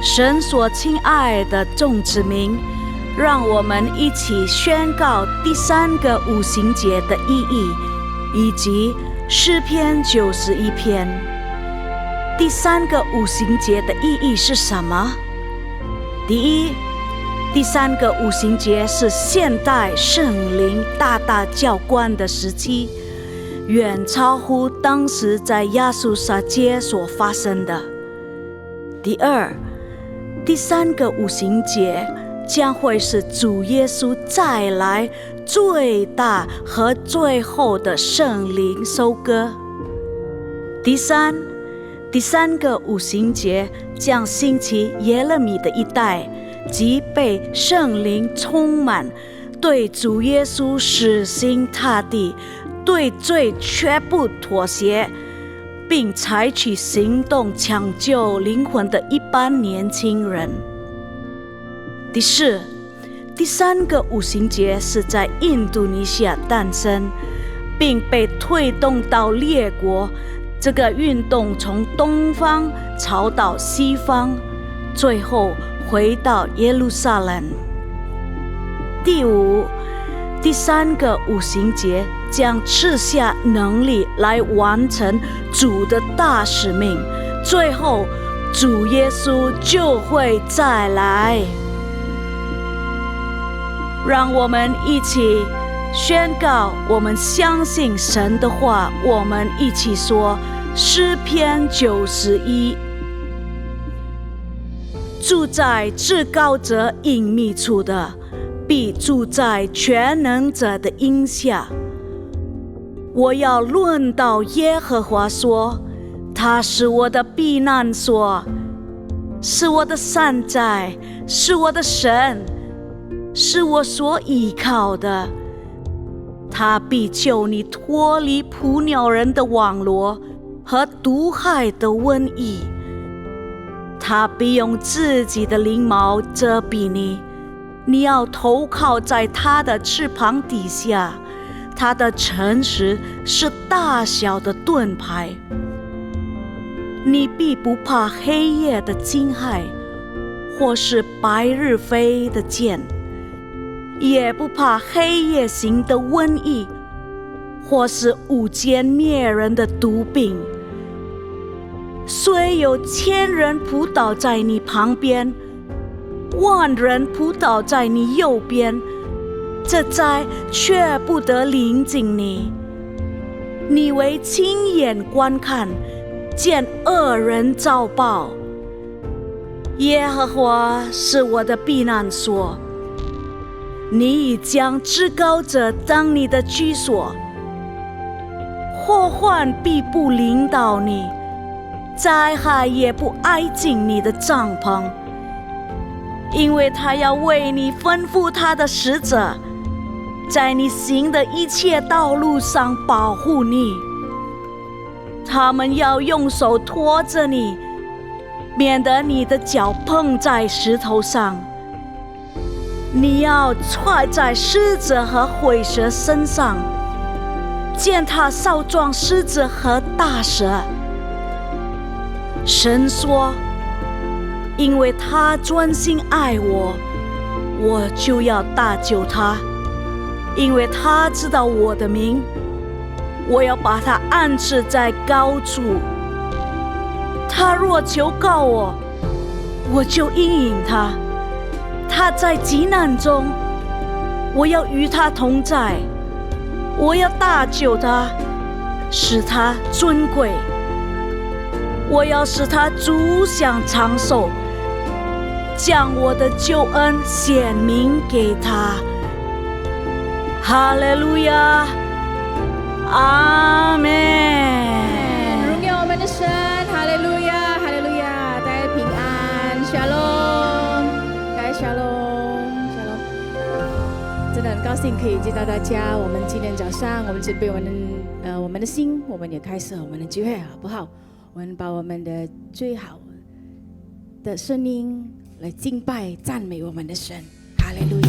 神所亲爱的众子民，让我们一起宣告第3个五旬节的意义，以及诗篇91篇。第3个五旬节的意义是什么？第一，第3个五旬节是现代圣灵大大浇灌的时期，远超乎当时在亚述撒街所发生的。第二，第3个五旬节将会是主耶稣再来最大和最后的圣灵收割。第三个五旬节将兴起耶勒米的一代，即被圣灵充满，对主耶稣死心塌地，对罪绝不妥协，并采取行动抢救灵魂的一般年轻人。第四，第3个五旬节是在印度尼西亚诞生，并被推动到列国。这个运动从东方朝到西方，最后回到耶路撒冷。第五，第3个五旬节将赐下能力来完成主的大使命，最后主耶稣就会再来。让我们一起宣告，我们相信神的话。我们一起说诗篇91：住在至高者隐秘处的，必住在全能者的荫下。我要论到耶和华说，他是我的避难所，是我的山寨，是我的神，是我所依靠的。他必救你脱离捕鸟人的网罗和毒害的瘟疫。他必用自己的翎毛遮蔽你，你要投靠在他的翅膀底下。他的诚实是大小的盾牌。你必不怕黑夜的惊骇，或是白日飞的箭，也不怕黑夜行的瘟疫，或是午间灭人的毒病。虽有1000人扑倒在你旁边，10000人扑倒在你右边，这灾却不得临近你。你为亲眼观看，见恶人遭报。耶和华是我的避难所，你已将至高者当你的居所。祸患必不临到你，灾害也不挨近你的帐篷，因为他要为你吩咐他的使者，在你行的一切道路上保护你。他们要用手托着你，免得你的脚碰在石头上。你要踹在狮子和虺蛇身上，践踏少壮狮子和大蛇。神说，因为他专心爱我，我就要搭救他。因为他知道我的名，我要把他安置在高处。他若求告我，我就应允他。他在急难中，我要与他同在。我要搭救他，使他尊贵。我要使他足享长寿，将我的救恩显明给他。哈利路亚，阿们。荣耀我们的神，哈利路亚，哈利路亚，大家平安，Shalom，大家 Shalom。真的很高兴可以见到大家。我们今天早上，我们准备我们的心，我们也开始我们的聚会，好不好？我们把我们的最好的声音来敬拜、赞美我们的神，哈利路亚。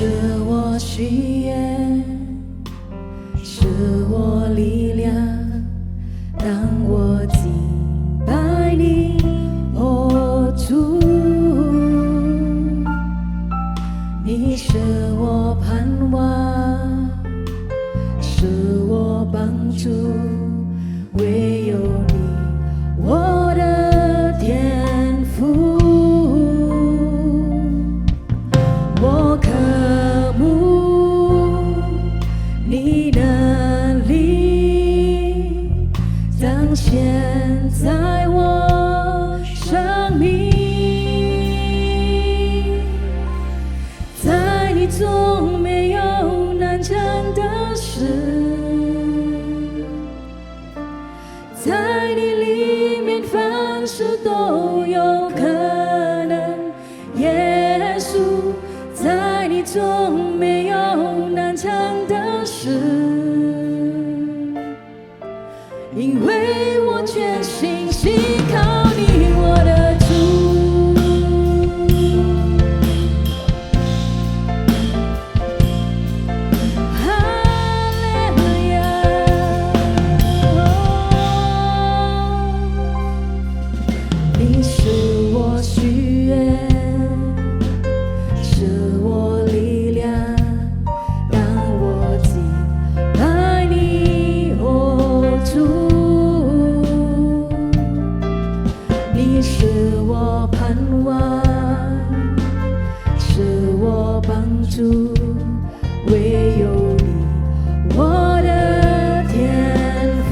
是我喜悦，是我力量，让我敬拜你，哦主。你是我盼望，是我帮助，唯有你，我的天父。我渴慕你能力彰显在我生命，在你中没有难成的事，在你里面凡事都有可能，耶稣。在你中没有难成的事，因为我全心信靠你，我的主。哈利路亚，你是我许愿。你是我盼望，是我帮助，唯有你，我的天父。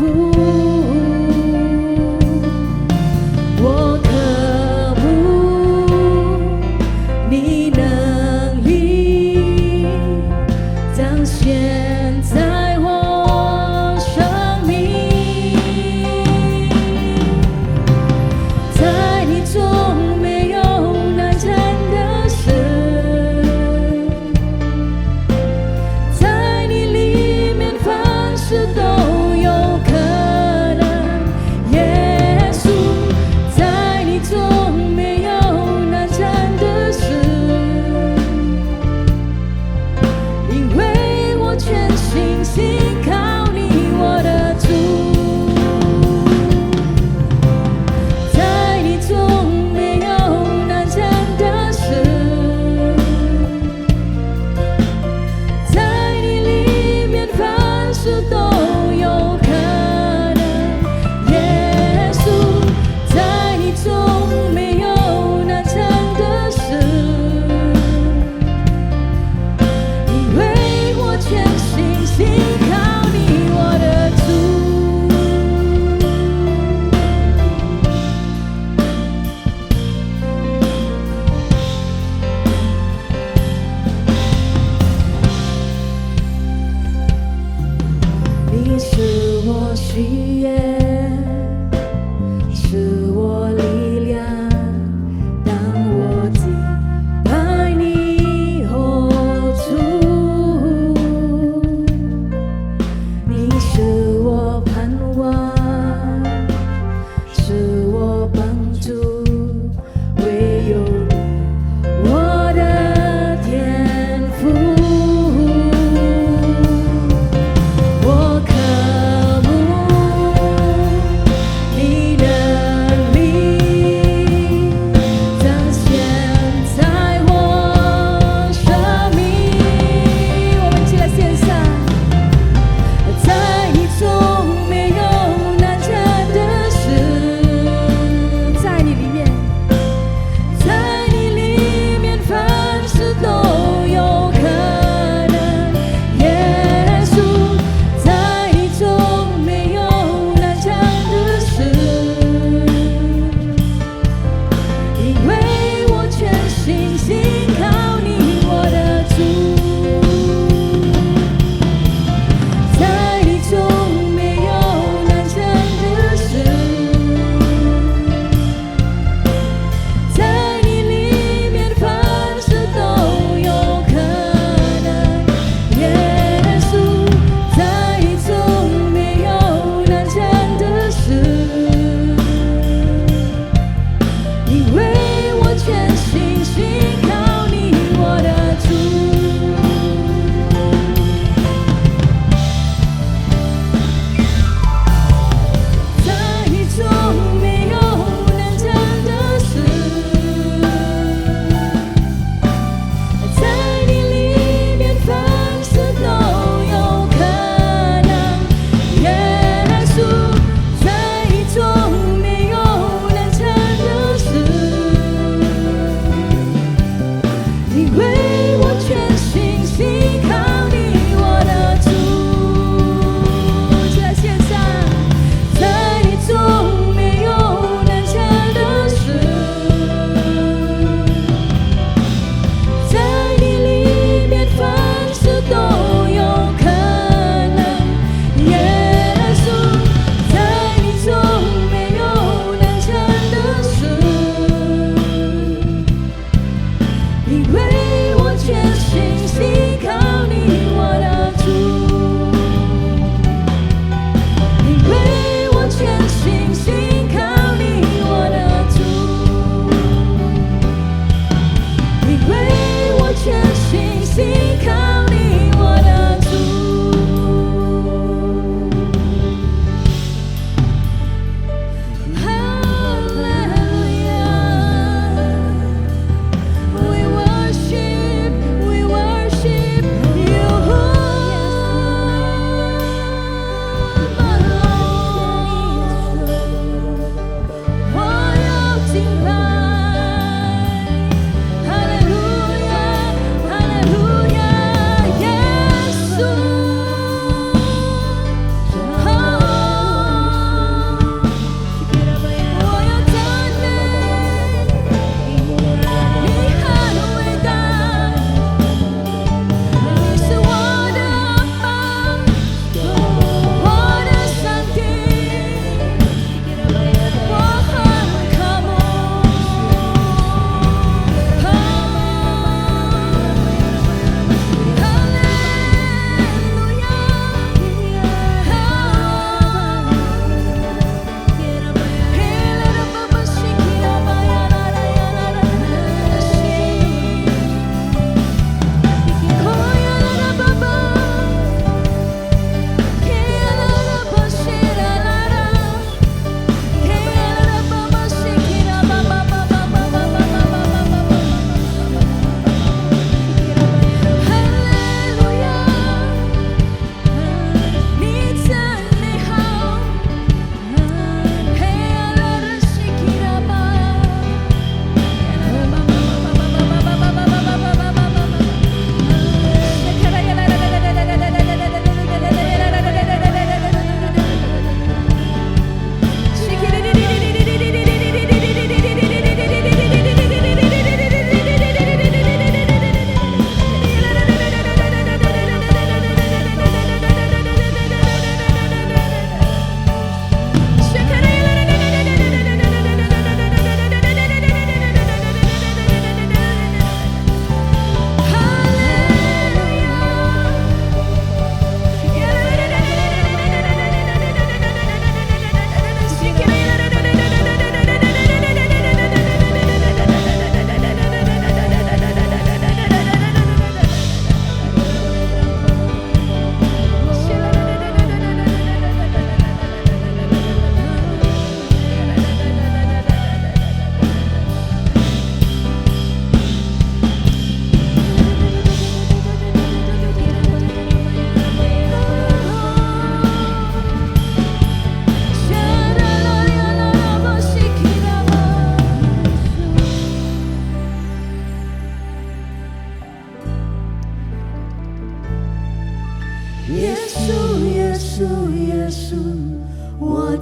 我渴慕你能力彰显在我生命，在你中没有难成的事，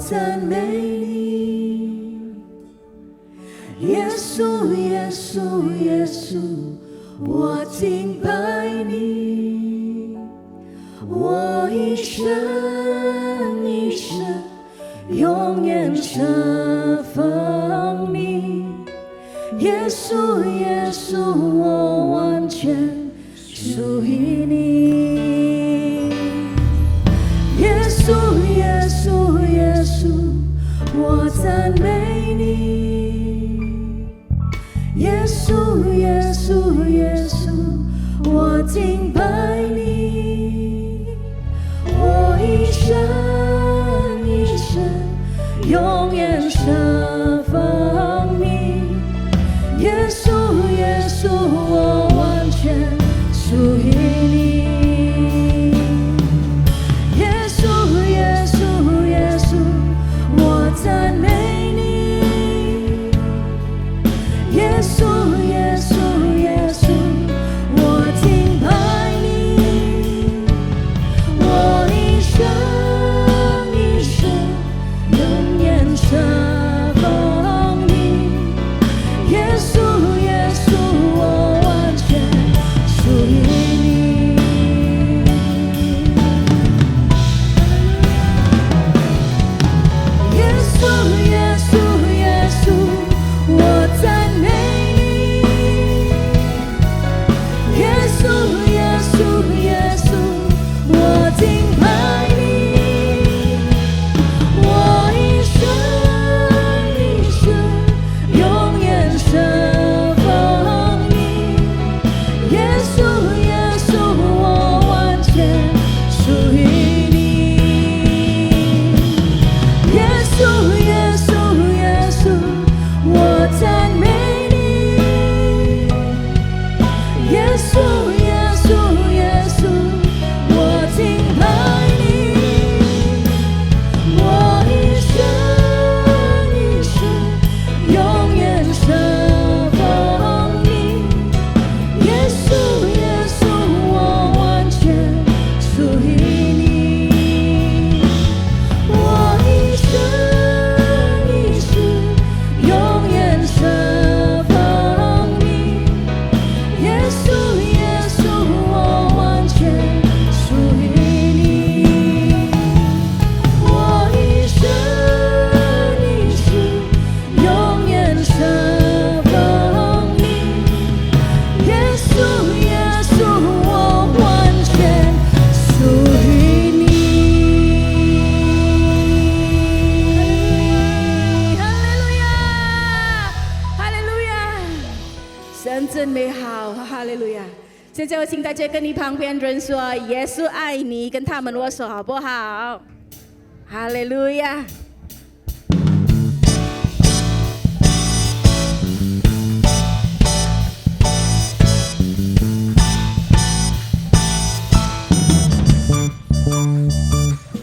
赞美你，耶稣，耶稣，耶稣，我敬拜你，我一生一生永远侍奉你，耶稣，耶稣，我完全属于你，耶稣，耶稣，耶稣，我赞美你，耶稣，耶稣，耶稣，我敬拜你，我一生一生永远侍奉你，耶稣，耶稣，我完全属于你，耶稣，耶稣，耶稣，我赞美你，耶稣，耶稣，耶稣，我敬拜你，我一生一生永远侍奉你，耶稣，耶稣，我完全属于你，耶稣，耶稣，耶稣，我赞美你，耶稣，耶稣，耶稣，我敬拜你，我一生一生永远侍奉你，耶稣，耶稣，我完全属于你，耶稣，耶稣，耶稣，我赞美你，耶稣，耶稣，耶稣，我敬拜你，我一生一生永远侍奉你，耶稣，耶稣，我完全属于你，我一生一生永远侍奉你，耶稣，耶稣，我完全属于你，我一生一生永远侍奉你，耶稣，耶稣，我完全属于你。哈利路亚，哈利路亚，神真美好，哈利路亚。现在我请大家跟你旁边人说：“耶稣爱你。”跟他们握手好不好？哈利路亚。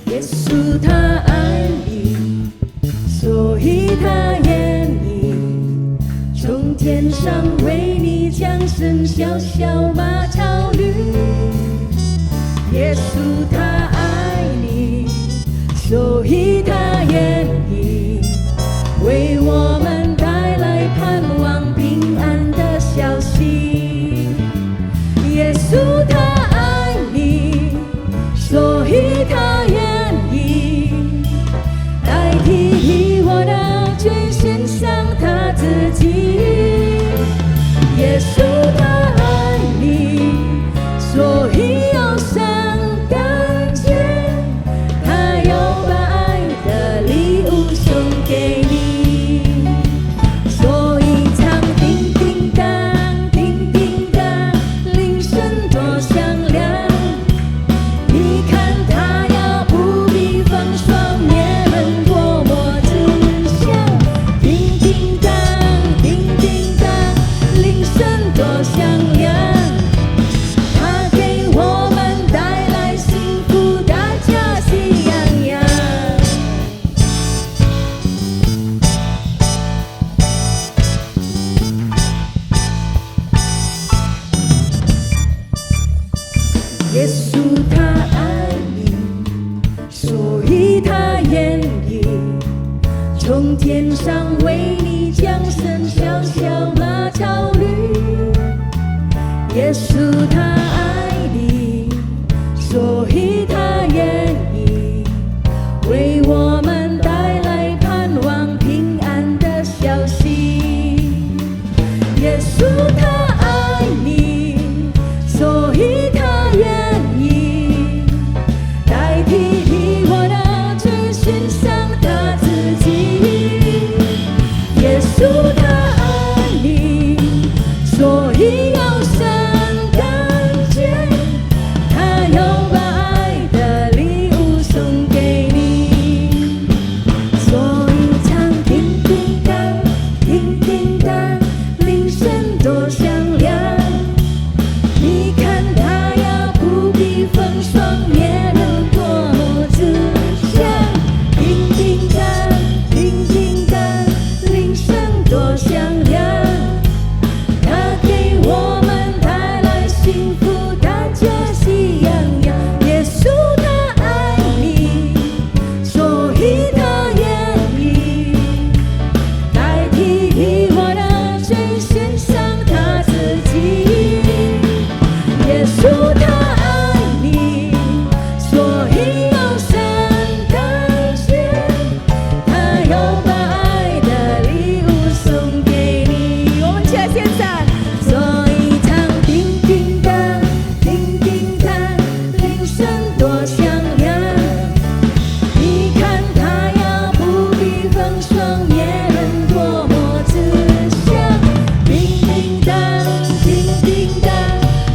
耶稣他爱你，所以他愿意从天上为你降生，小小马槽里。耶稣他爱你，所以他愿意为我们带来盼望平安的消息。耶稣他爱你，所以他愿意代替我的罪，献上他自己。耶稣他爱你，所以忧伤感觉，他要把爱的礼物送给你。稣他爱你，所以他愿意为我们带来盼望平安的消息。耶稣他爱你，所以他愿意代替你我的罪，献上他自己。耶稣他爱你，所以要生感觉，他要把爱的礼物送给你。所以唱叮叮当，叮叮当，铃声多响亮。你看他呀，不必风霜，也能多么慈祥。叮叮当，叮叮当，铃声多响亮。他给我们带来幸福，大家喜洋洋。耶稣他爱你，所以他愿意代替你我的罪，献上他自己。耶稣他爱你，所以要生感谢，他要把爱的礼物送给你。我们起来献上。所以唱叮叮当，叮叮当，铃声多响亮。你看他呀，不必风霜，也能多么慈祥。叮叮当，叮叮当，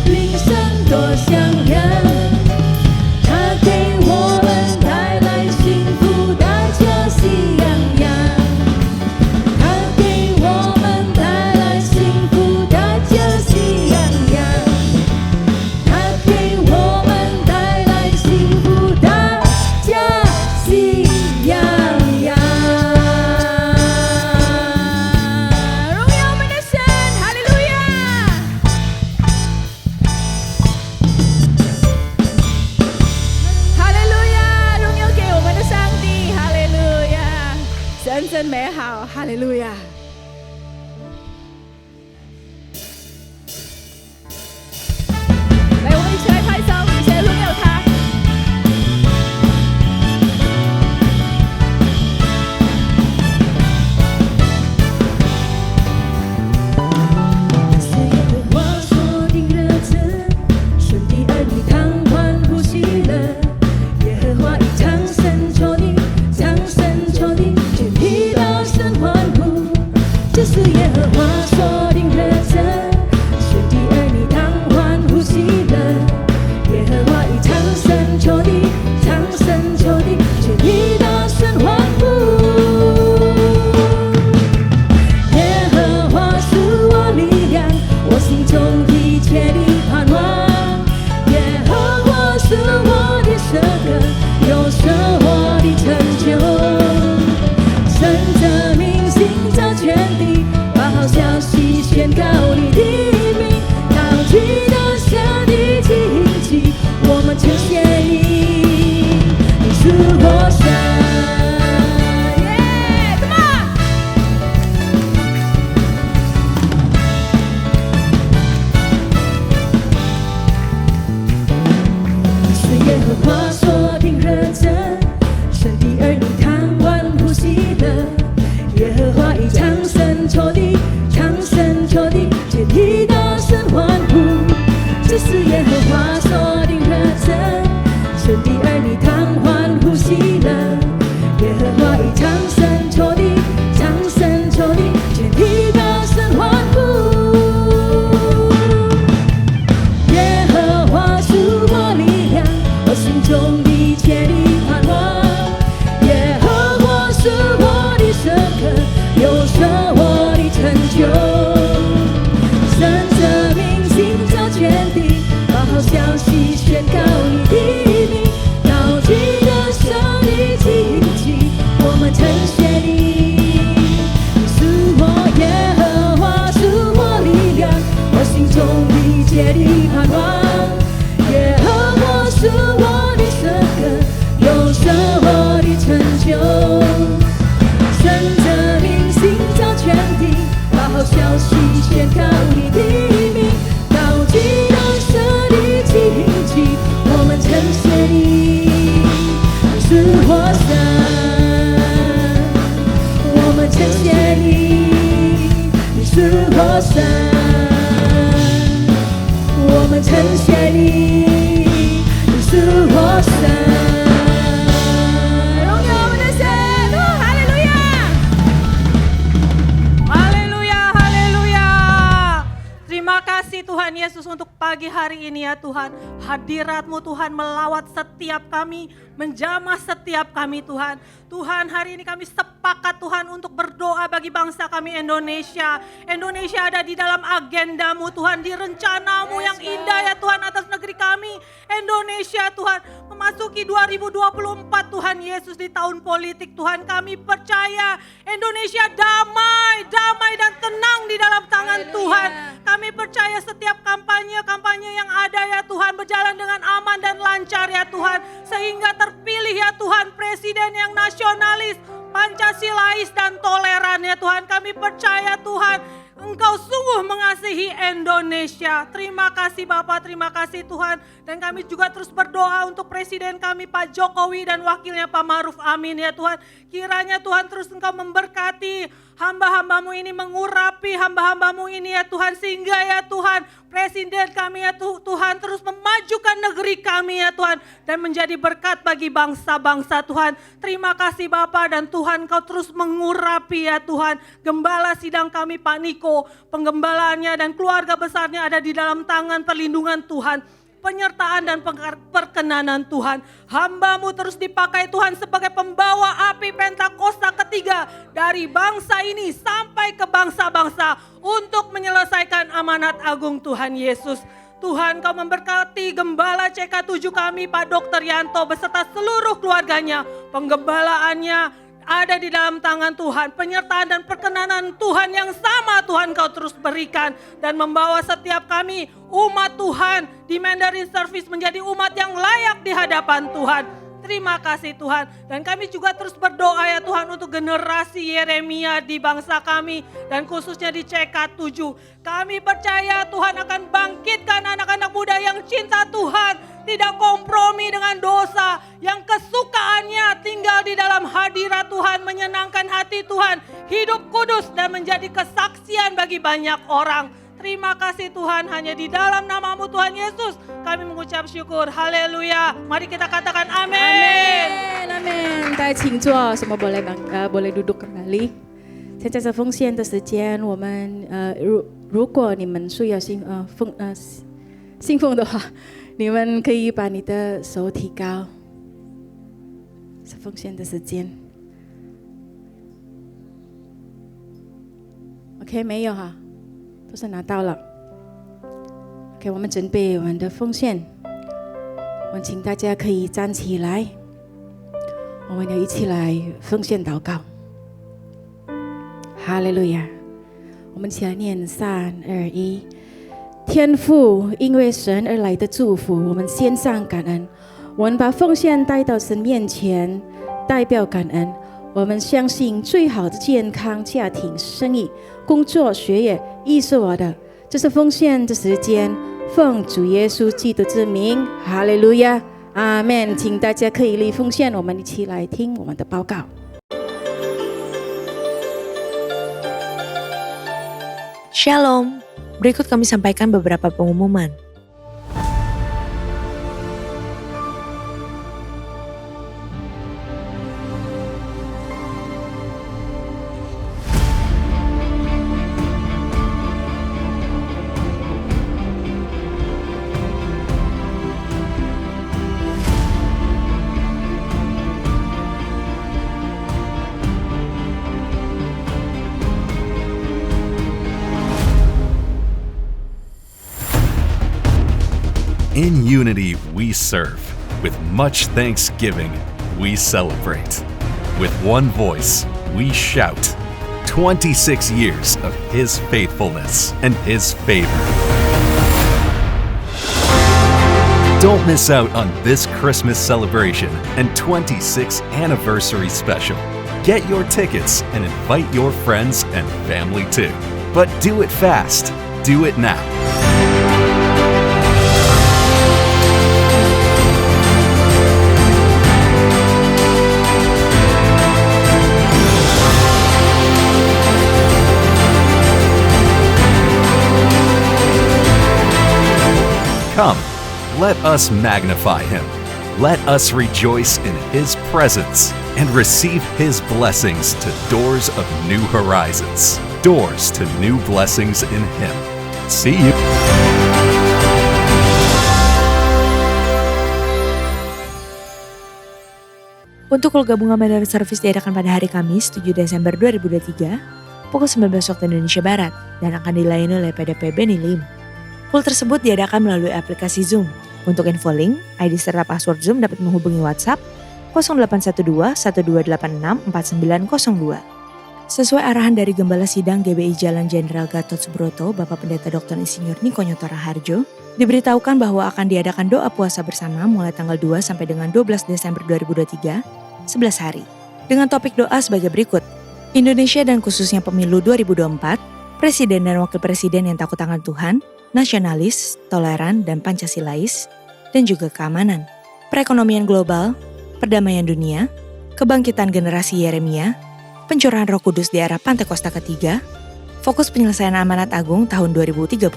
铃声多响亮。他给我们带来幸福，大家喜洋洋。他给我们带来幸福，大家喜洋洋。他给我们带来幸福，大家喜洋洋。荣耀我们的神，哈利路亚！哈利路亚！荣耀给我们的上帝，哈利路亚！神真美好，哈利路亚！来，我们一起来拍手，一起来荣耀他。是耶和华所定日子，神的儿女当欢呼喜乐。耶和华已长生求你，长生求你，全体大声欢呼。这是耶和华所定日子，神的儿女当欢呼喜乐。耶和华已长生求你，长生求你，全体大声欢呼。耶和华是我力量，我心中一切的盼望。耶和华是我的舍歌，又是我的成就。神的名行造全地，把好消息宣告你的名，高举的神的荆棘，我们称谢你，你是我神。Come on！是耶和华所定日子，神的儿女当欢呼喜乐。耶和华已长生求你，长生求你，全体大声欢呼。这是耶和华所定日子，神的儿女当欢呼喜乐。耶和华已长生求你，长生求你，全体大声欢呼。耶和华是我力量，我心中一切的盼望。耶和华是我的舍歌，又是我的成就。神的名行造全地，把好消息宣告你的名，高举的神的荆棘，我们称谢你。你是我耶和华，是我力量，我心中一切的盼望。耶和华是我的舍歌，又是我的成就。神的名行造全地，把好消息宣告你的名，高举的我们称谢你，你是活神。荣耀我们的神，哈利路亚，哈利路亚，哈利路亚。Terima kasih Tuhan Yesus untuk pagi hari ini ya Tuhan. Hadirat-Mu Tuhan melawat setiap kami, menjamah setiap kami Tuhan. Tuhan, hari ini kami sepakat Tuhan untuk berdoa bagi bangsa kami Indonesia. Indonesia ada di dalam agendamu Tuhan, di rencanamu yang indah ya Tuhan atas negeri kami. Indonesia Tuhan, memasuki 2024 Tuhan Yesus di tahun politik Tuhan, kami percaya Indonesia damai, damai dan tenang di dalam tangan Tuhan. Kami percaya setiap kampanye yang ada ya Tuhan berjalan dengan aman dan lancar ya Tuhan. Sehingga terpilih ya Tuhan presiden yang nasionalis, Pancasilais dan toleran ya Tuhan. Kami percaya Tuhan Engkau sungguh mengasihi Indonesia. Terima kasih Bapak, terima kasih Tuhan. Dan kami juga terus berdoa untuk presiden kami Pak Jokowi dan wakilnya Pak Ma'ruf Amin ya Tuhan. Kiranya Tuhan terus Engkau memberkati hamba-hambamu ini, mengurapi hamba-hambamu ini ya Tuhan. Sehingga ya Tuhan presiden kami ya Tuhan terus memajukan negeri kami ya Tuhan. Dan menjadi berkat bagi bangsa-bangsa Tuhan. Terima kasih Bapak dan Tuhan Kau terus mengurapi ya Tuhan. Gembala sidang kami Pak Niko, penggembalaannya dan keluarga besarnya ada di dalam tangan perlindungan Tuhan. Penyertaan dan perkenanan Tuhan. Hamba-Mu terus dipakai Tuhan sebagai pembawa api Pentakosta ketiga dari bangsa ini sampai ke bangsa-bangsa untuk menyelesaikan amanat agung Tuhan Yesus. Tuhan Kau memberkati Gembala CK7 kami Pak Dr. Yanto beserta seluruh keluarganya. Penggembalaannya ada di dalam tangan Tuhan. Penyertaan dan perkenanan Tuhan yang sama Tuhan Kau terus berikan. Dan membawa setiap kami umat Tuhan di Mandarin Service menjadi umat yang layak di hadapan Tuhan. Terima kasih Tuhan. Dan kami juga terus berdoa ya Tuhan untuk generasi Yeremia di bangsa kami. Dan khususnya di CK7. Kami percaya Tuhan akan bangkitkan anak-anak muda yang cinta Tuhan. Tidak kompromi dengan dosa. Yang kesukaannya tinggal di dalam hadirat Tuhan. Menyenangkan hati Tuhan. Hidup kudus dan menjadi kesaksian bagi banyak orang. Terima kasih Tuhan, hanya di dalam nama-Mu Tuhan Yesus kami mengucap syukur. Haleluya. Mari kita katakan amin. Amin. 大家请坐，什么boleh duduk kembali. 现在是奉献的时间，我们如果你们需要信奉的话，你们可以把你的手提高。是奉献的时间。OK， 没有哈。都是拿到了。OK， 我们准备我们的奉献，我们请大家可以站起来，我们要一起来奉献祷告。哈利路亚！我们一起来念3、2、1。天父，因为神而来的祝福，我们献上感恩。我们把奉献带到神面前，代表感恩。我们相信最好的健康、家庭、生意、工作、学业，亦是我的。这是奉献的时间，奉主耶稣基督之名，哈利路亚，阿们。请大家可以立奉献，我们一起来听我们的报告。Shalom, berikut kami sampaikan beberapa pengumuman. In unity we serve. With much thanksgiving, we celebrate. With one voice, we shout. 26 years of His faithfulness and His favor. Don't miss out on this Christmas celebration and 26th anniversary special. Get your tickets and invite your friends and family too. But do it fast. Do it now. Come, let us magnify him. Let us rejoice in his presence and receive his blessings to doors of new horizons, doors to new blessings in him. See you. Untuk call gabungan Mandara Service diadakan pada hari Kamis 7 Desember 2023 pukul 19 waktu Indonesia Barat dan akan dilayani oleh PDP Benny Lim. Call tersebut diadakan melalui aplikasi Zoom. Untuk info link, ID serta password Zoom dapat menghubungi WhatsApp 0812 1286 4902. Sesuai arahan dari Gembala Sidang GBI Jalan Jenderal Gatot Subroto, Bapak Pendeta Dr. Insinyur Niko Nyoto Raharjo, diberitahukan bahwa akan diadakan doa puasa bersama mulai tanggal 2 sampai dengan 12 Desember 2023, 11 hari. Dengan topik doa sebagai berikut, Indonesia dan khususnya pemilu 2024, Presiden dan Wakil Presiden yang takut akan Tuhan, nasionalis, toleran, dan Pancasilais, dan juga keamanan, perekonomian global, perdamaian dunia, kebangkitan generasi Yeremia, pencurahan Roh Kudus di era Pantekosta ketiga, fokus penyelesaian amanat agung tahun 2033.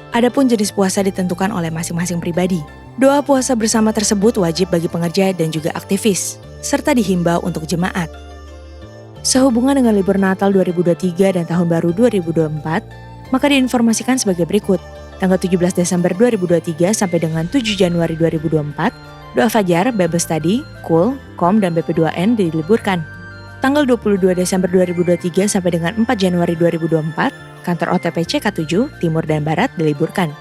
Adapun jenis puasa ditentukan oleh masing-masing pribadi. Doa puasa bersama tersebut wajib bagi pengerja dan juga aktivis, serta dihimbau untuk jemaat. Sehubungan dengan libur Natal 2023 dan Tahun Baru 2024, maka diinformasikan sebagai berikut. Tanggal 17 Desember 2023 sampai dengan 7 Januari 2024, doa fajar, Bible Study, KUL, KOM, dan BP2N diliburkan. Tanggal 22 Desember 2023 sampai dengan 4 Januari 2024, kantor OTP CK7, Timur dan Barat diliburkan.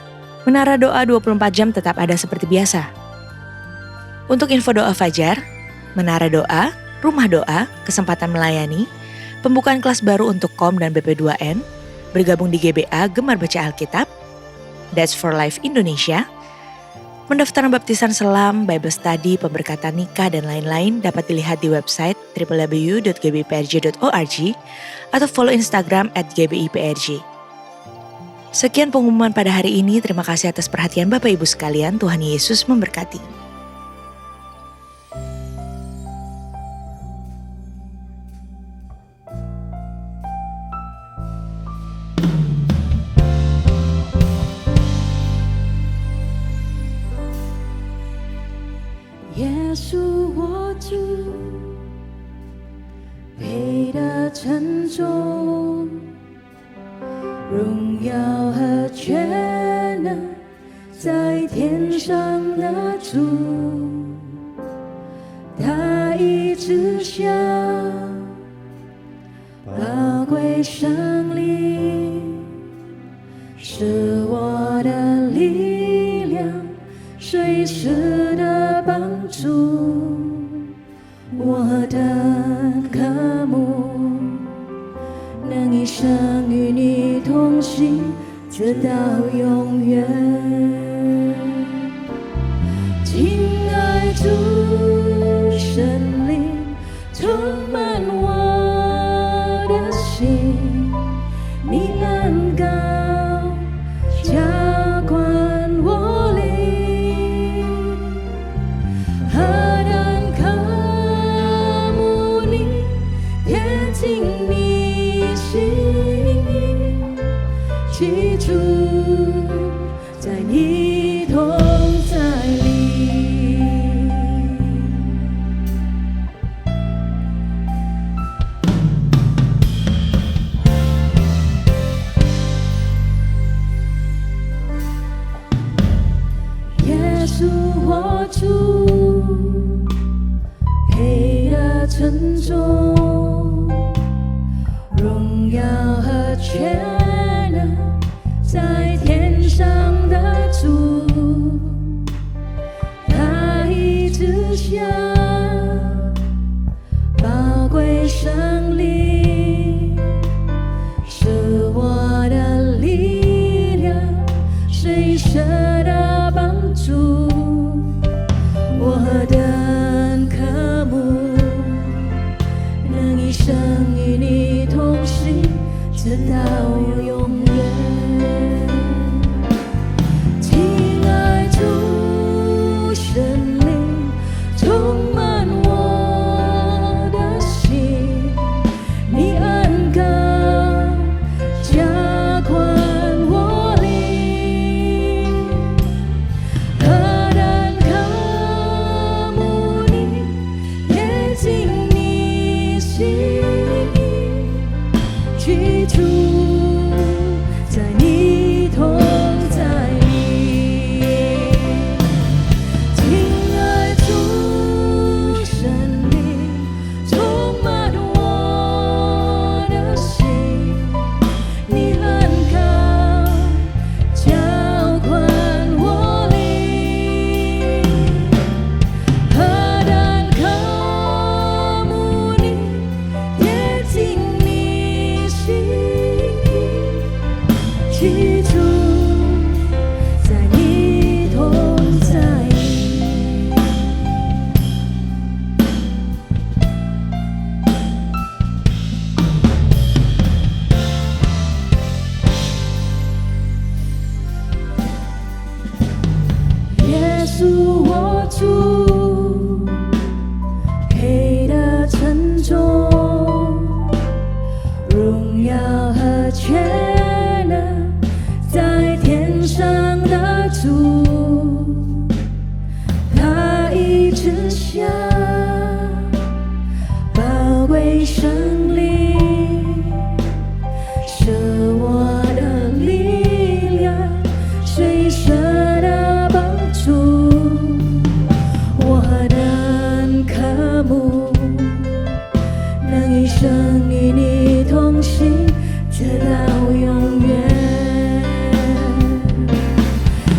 Menara doa 24 jam tetap ada seperti biasa. Untuk info doa fajar, menara doa, rumah doa, kesempatan melayani, pembukaan kelas baru untuk KOM dan BP2N, bergabung di GBA Gemar Baca Alkitab, That's for Life Indonesia, pendaftaran baptisan selam, Bible Study, pemberkatan nikah, dan lain-lain dapat dilihat di website www.gbprj.org atau follow Instagram @gbIPRJ. Sekian pengumuman pada hari ini. Terima kasih atas perhatian Bapak Ibu sekalian. Tuhan Yesus memberkati. 记住，在你同在里。耶稣，我主，配得沉重，荣耀和权能，在天上的主，他一直下，宝贵生灵，是我的力量，随时的帮助，我能渴慕，能一生与你同行，直到永远。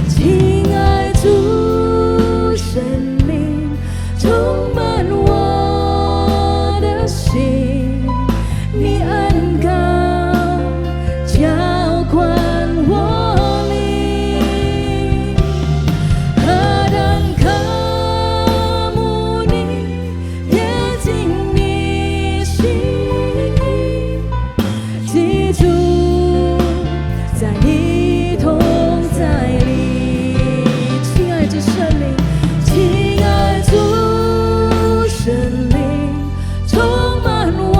亲爱主，生命充满我的心，你恩高浇灌我灵，何等渴慕你，贴近你心意，记住，在你同在里。亲爱主圣灵，亲爱主圣灵，充满我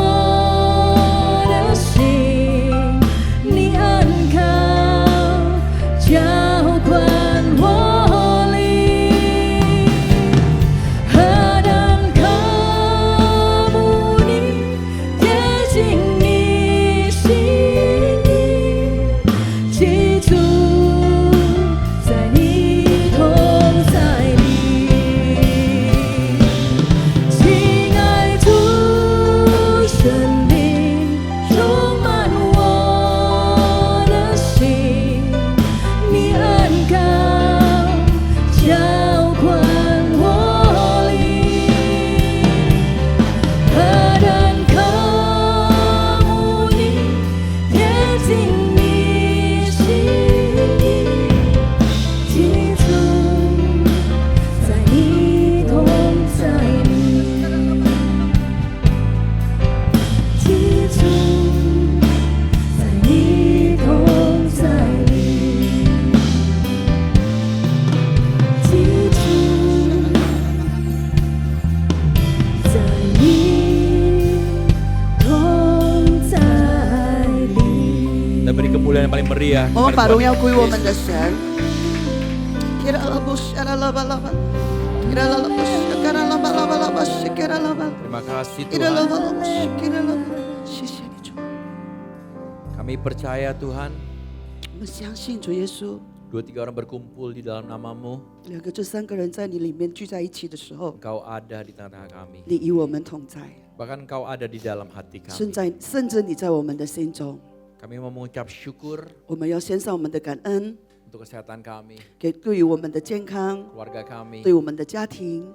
的心，你恩高浇灌我灵，何等渴慕你，贴近你心意，记住，在你同在里。亲爱主圣灵，充满我的心，你恩高浇灌我灵，何等渴慕你，贴近你心意，记住，在你同在里，记住，在你同在里，记住，在你同在里。 Dan beri kemuliaan yang paling meriah 我们 kepada 把 Tuhan 荣耀归我们 Yesus. 的神。Terima kasih Tuhan. 谢谢你主， Kami percaya Tuhan, 我们相信主耶稣， 2-3 orang berkumpul di dalam namamu, 两个这三个人在你里面聚在一起的时候， Engkau ada di tengah-tengah kami. 你与我们同在， Bahkan Engkau ada di dalam hati 甚 kami. 至你在我们的心中。 Kami mau mengucap syukur 我们要献上我们的感恩， untuk kesehatan kami, 对于我们的健康， keluarga kami, 对我们的家庭，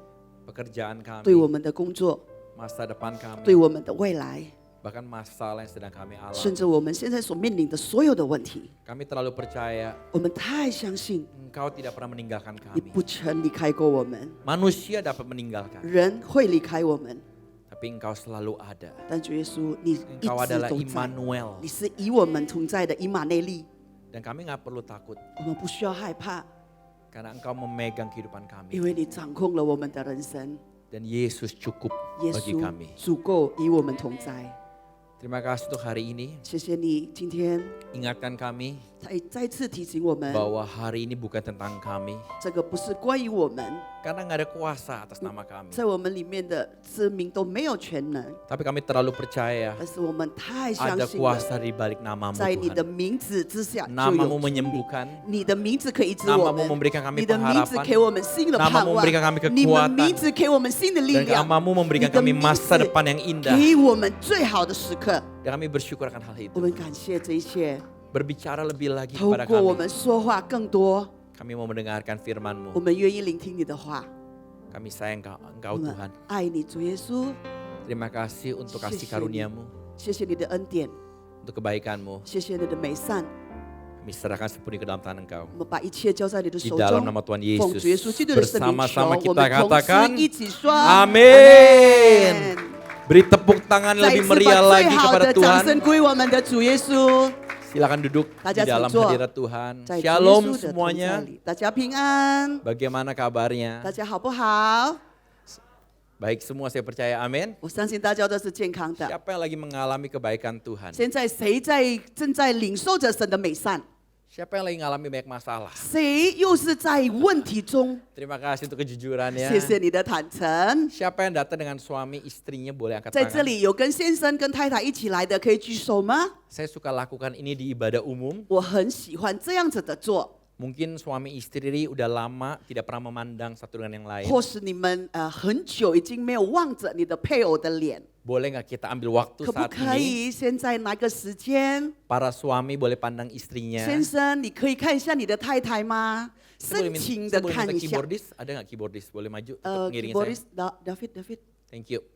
pekerjaan 对我 kami, 们的工作， masa depan 对 kami, 我们的未来， bahkan masalah yang sedang kami 甚 alami. 至我们现在所面临的所有的问题， Kami terlalu percaya 我们太相信 Engkau tidak pernah meninggalkan 你 kami. 不曾离开过我们。 Manusia dapat meninggalkan, 人会离开我们， tapi Engkau selalu ada. 但主耶稣，你一 Engkau 直 adalah 都在， Immanuel. 你是与我们同在的以马内利， Dan kami nggak perlu takut 我们不需要害怕， karena Engkau memegang kehidupan kami. 因为你掌控了我们的人生。 Dan Yesus cukup 耶 bagi 稣 kami. 足够与我们同在。 Terima kasih untuk hari ini. 谢谢你今天 Ingatkan kami 再次提醒我们， bahwa hari ini bukan tentang kami. 这个不是关于我们， Karena nggak ada kuasa atas nama kami. 在我们里面的知名都没有全能， Tapi kami terlalu percaya 但是我们太相 ada 信了， kuasa di balik namamu 在你的 Tuhan. 名字之下就 Namamu 有主力， menyembuhkan. 你的名字可以治我 Namamu 们， memberikan kami 你的名字 pengharapan. 给我们新的盼 Namamu 望 memberikan kami， 你们 kekuatan. 名字给我们新的力 Dan 量， namamu 你 memberikan 的 kami 名 masa 字 depan yang indah. 给我们最好的时刻， Dan kami bersyukur akan hal 我 itu. 们感谢这一切。 Berbicara lebih lagi 透 kepada 过我 kami. 们说话更多， Kami mau mendengarkan 我 firman-Mu. 们愿意聆听你的话。 Kami sayang Engkau 我们 Tuhan. 爱你，主耶稣， Terima kasih untuk kasih Syukur. karunia-Mu, 谢谢你的恩典， untuk kebaikan-Mu. 谢谢你的美善。Kami serahkan sepenuhnya ke dalam tangan Engkau. 我们把一切交在你的 Di 手 dalam 中， nama Tuhan 奉主耶稣 Yesus. 基督的圣名求， Bersama-sama 我 kita 们同 katakan 时一起说 Amin. 阿门 Beri tepuk tangan 再一 lebih 次 meriah 把最 lagi 好 kepada 的掌声 Tuhan. 归我们的主耶稣， Silakan duduk di Daja dalam sejua. hadirat Tuhan. 在主耶 Shalom 稣的同在 semuanya. 里，大家平安， Bagaimana kabarnya? 大家好不好？ Baik semua saya percaya, amin. 我相信大家都是健康的。 Siapa yang lagi mengalami kebaikan Tuhan? 现在谁正在领受着神的美善？ Siapa yang lagi mengalami banyak masalah? 谁又是在问题中？ Terima kasih untuk kejujurannya. 谢谢你的坦诚。 Siapa yang datang dengan suami istrinya boleh angkat 在这 tangan. 里有跟先生跟太太一起来的，可以举手吗？ Saya suka lakukan ini di ibadah umum. 我很喜欢这样子的做。 Mungkin suami istri udah lama tidak pernah memandang satu dengan yang lain. 或是你们很久已经没有望着你的配偶的脸， Boleh nggak kita ambil waktu 可不 saat 可 ini? 以现在拿个时间？ Para suami boleh pandang istrinya. 先生，你可以看一下你的太太吗？ Saya 深情 saya 的 boleh 看 minta 一下。 keyboardist? Ada nggak keyboardist? Boleh maju untuk ngiringin Boris saya? David， Thank you.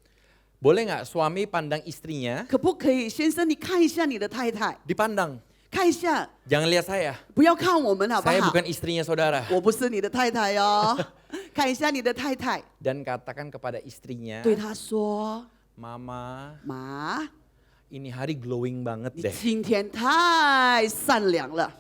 Boleh nggak suami pandang istrinya? 可不可以？先生，你看一下你的太太， Dipandang. 看一下， Jangan lihat saya. 不要看我们好不 Saya 好？ bukan istrinya saudara. 我不是你的太太哦，看一下你的太太， Dan katakan kepada istrinya, 对她说 Mama, 妈， ini hari glowing banget 你 deh. 今天太善良了，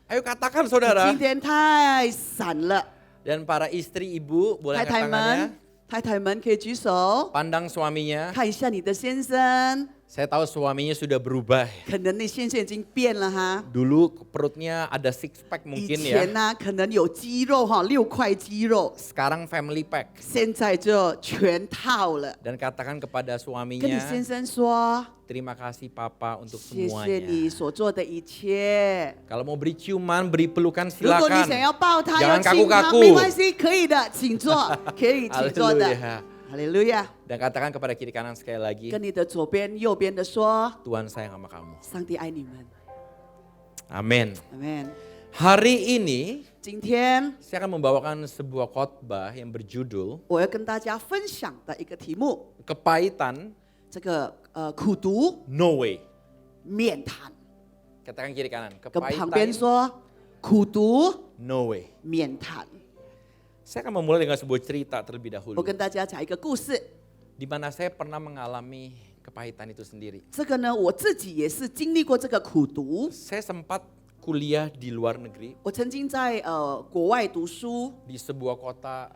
Ayo katakan 今 saudara. 天太闪了。 Dan para istri ibu boleh 太 angkat 太 tangannya. 们，太太们可以举手， Pandang suaminya. 看一下你的先生， Saya tahu suaminya sudah berubah. 可能你先生已经变了哈。 Dulu perutnya ada six pack 以 mungkin 前 ya. 呢，可能有肌肉哈，6块肌肉， Sekarang family pack. 现在就全套了。 Dan katakan kepada 跟你先 suaminya, 生说， terima kasih papa untuk 谢谢你 semuanya. 所做的一切。 Kalau mau beri ciuman, beri pelukan 如果你想 silakan. 要抱他，要 Jangan 亲他， kaku-kaku. 没关系，可以的，请坐，可以，请坐的。 Haleluya. 哈利路亚！ Dan katakan kepada kiri kanan sekali lagi, 跟你的左边、右边的说， Tuhan sayang sama kamu. 上帝爱你们。 Amin. 阿门。 Hari ini 今天 saya akan membawakan sebuah khotbah yang berjudul 我要跟大家分享的一个题目， Kepahitan 这个苦读 No Way. 面谈， Katakan kiri kanan, 跟旁边 kepahitan 说苦读 No Way. 面谈。 Saya akan memulai dengan sebuah cerita terlebih 我 dahulu. 跟大家讲一个故事， Di mana saya pernah mengalami kepahitan itu sendiri. 这个呢我自己也是经历过这个苦读。 Saya sempat kuliah di luar negeri 我曾经在国外读书， di sebuah kota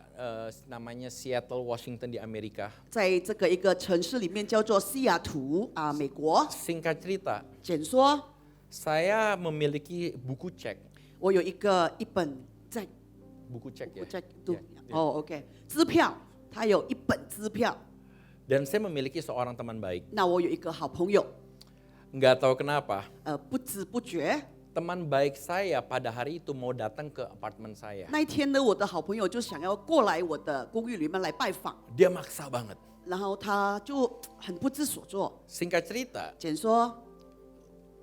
namanya Seattle, Washington di Amerika. 在这个一个城市里面叫做西雅图啊，美国。 Singkat cerita, 简说， saya memiliki buku cek. 我有一本在 Buku cek ya. 在读 Ya, ya. 哦，OK，支票，他有一本支票。 Dan saya memiliki seorang teman baik. 那我有一个好朋友， Nggak tahu kenapa, 不知不觉 teman baik saya pada hari itu mau datang ke apartemen saya. 那一天呢，我的好朋友就想要过来我的公寓里面来拜访， Dia maksa banget. 然后他就很不知所措。 Singkat cerita, 简说，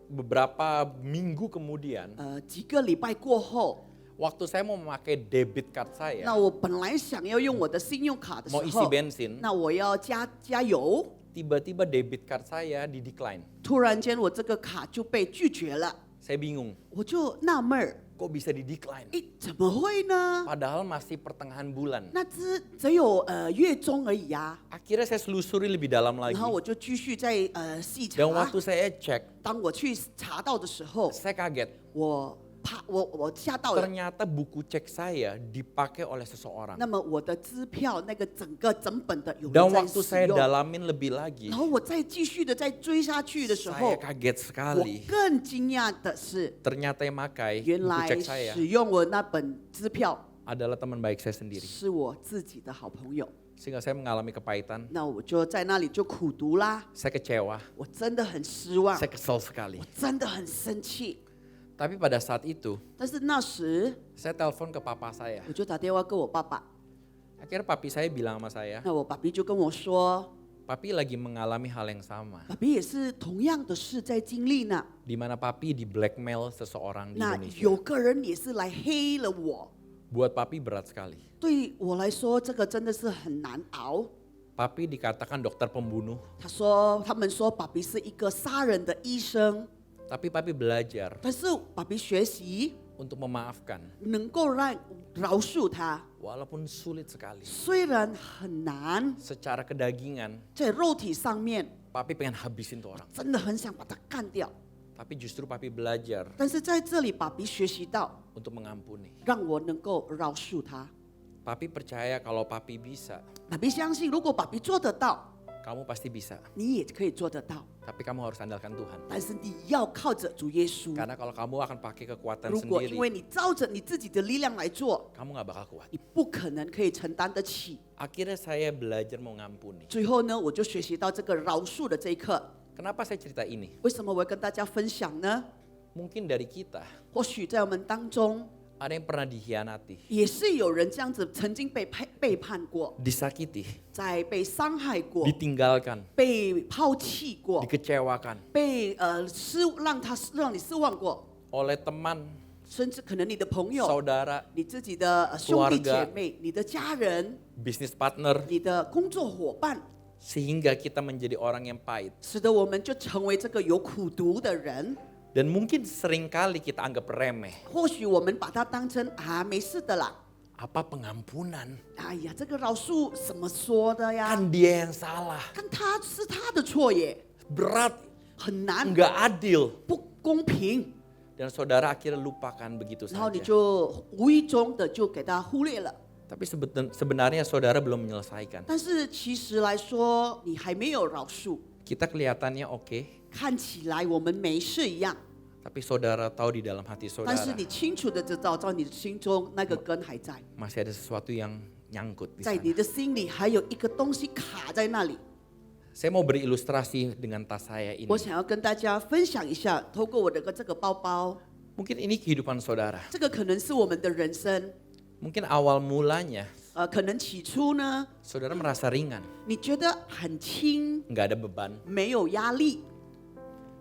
beberapa minggu kemudian, 几个礼拜过后， waktu saya mau memakai debit card 那 saya, 我本来想要用我的信用卡的时 mau isi 候， bensin, 那我要加油， tiba-tiba debit card saya di decline. 突然间我这个卡就被拒绝了， Saya bingung, 我就纳闷儿， kok bisa di decline? 怎么会呢？ Padahal masih pertengahan bulan. 那只有月中而已呀、 Akhirnya saya selusuri lebih dalam 然 lagi. 后我就继续在细查 Dan。waktu saya cek, 当我去查到的时候， saya kaget. 我吓到了。 Ternyata buku cek saya dipakai oleh seseorang. 那么我的支票那个整本的有 Dan 人在 waktu 使 saya 用， dalamin lebih lagi, 然后我再继续的再追下去的时 saya 候， kaget 我 sekali. 更惊讶的是， Ternyata yang pakai 原 buku 来 cek saya 使用我那本支票 adalah teman baik saya sendiri. 是我自己的好朋友。 Sehingga saya mengalami kepahitan. 那我就在那里就苦读啦， Saya kecewa, 我真的很失望， saya kesel sekali. 我真的很生气。 Tapi pada saat itu, 但是那时 saya telepon ke papa saya. 我就打电话跟我爸爸， Akhirnya papi saya bilang sama saya, 那我爸比就跟我说， papi lagi mengalami hal yang sama. 爸比也是同样的事在经历呢。 Di mana papi di blackmail seseorang di 那 Indonesia. 有个人也是来黑了我， Buat papi berat sekali. 对我来说这个真的是很难熬。 Papi dikatakan dokter pembunuh, 他们说爸比是一个杀人的医生， Tapi papi belajar 但是爸比学习 untuk memaafkan. 能够饶恕他， Walaupun sulit sekali. 虽然很难， Secara kedagingan, 在肉体上面 papi pengen habisin tuh orang. 真的很想把他干掉， Tapi justru papi belajar 但是在这里爸比学习到， untuk mengampuni. 让我能够饶恕他。 Papi percaya kalau papi bisa, 爸比相信，如果爸比做得到， kamu pasti bisa. 你也可以做得到。 Tapi kamu harus andalkan Tuhan. 但是你要靠着主耶稣。 Karena kalau kamu akan pakai kekuatan 如果因为 sendiri, 你照着你自己的力量来做， kamu gak bakal kuat. 你不可能可以承担得起。 Akhirnya saya belajar mau ngampuni. 最后呢，我就学习到这个饶恕的这一课。 Kenapa saya cerita ini? 为什么我要跟大家分享呢？ Mungkin dari kita 或许在我们当中， ada yang pernah dikhianati, 也是有人这样子曾经被背叛过， disakiti, 在被伤害过， ditinggalkan, 被抛弃过， dikecewakan 被让你失望过， oleh teman, 甚至可能你的朋友、 saudara, 你自己的兄弟 Keluarga 姐妹、你的家人、 bisnis partner, 你的工作伙伴， sehingga kita menjadi orang yang pahit. 使得我们就成为这个有苦毒的人。 Dan mungkin seringkali kita anggap remeh. 或许我们把它当成没事的啦。 Apa pengampunan? 哎呀，这个饶恕怎么说的呀？ Kan dia yang salah. 看他是他的错耶， Berat, 很难， nggak adil. 不公平， Dan saudara akhirnya lupakan begitu 然后你 saja. 就无意中的就给他忽略了。 Tapi sebenarnya saudara belum menyelesaikan. 但是其实来说，你还没有饶恕， Kita kelihatannya oke, 看起来我们没事一样， tapi saudara tahu di dalam hati 但是 saudara 你清楚的知道，在你的心中那个根还在， masih ada sesuatu yang nyangkut di 在 sana. 你的心里还有一个东西卡在那里。 Saya mau berilustrasi dengan tas saya ini. 我想要跟大家分享一下，透过我的这个包包， Mungkin ini kehidupan saudara. 这个可能是我们的人生。 Mungkin awal mulanya 可能起初呢， saudara merasa ringan, 你觉得很轻， nggak ada beban. 没有压力，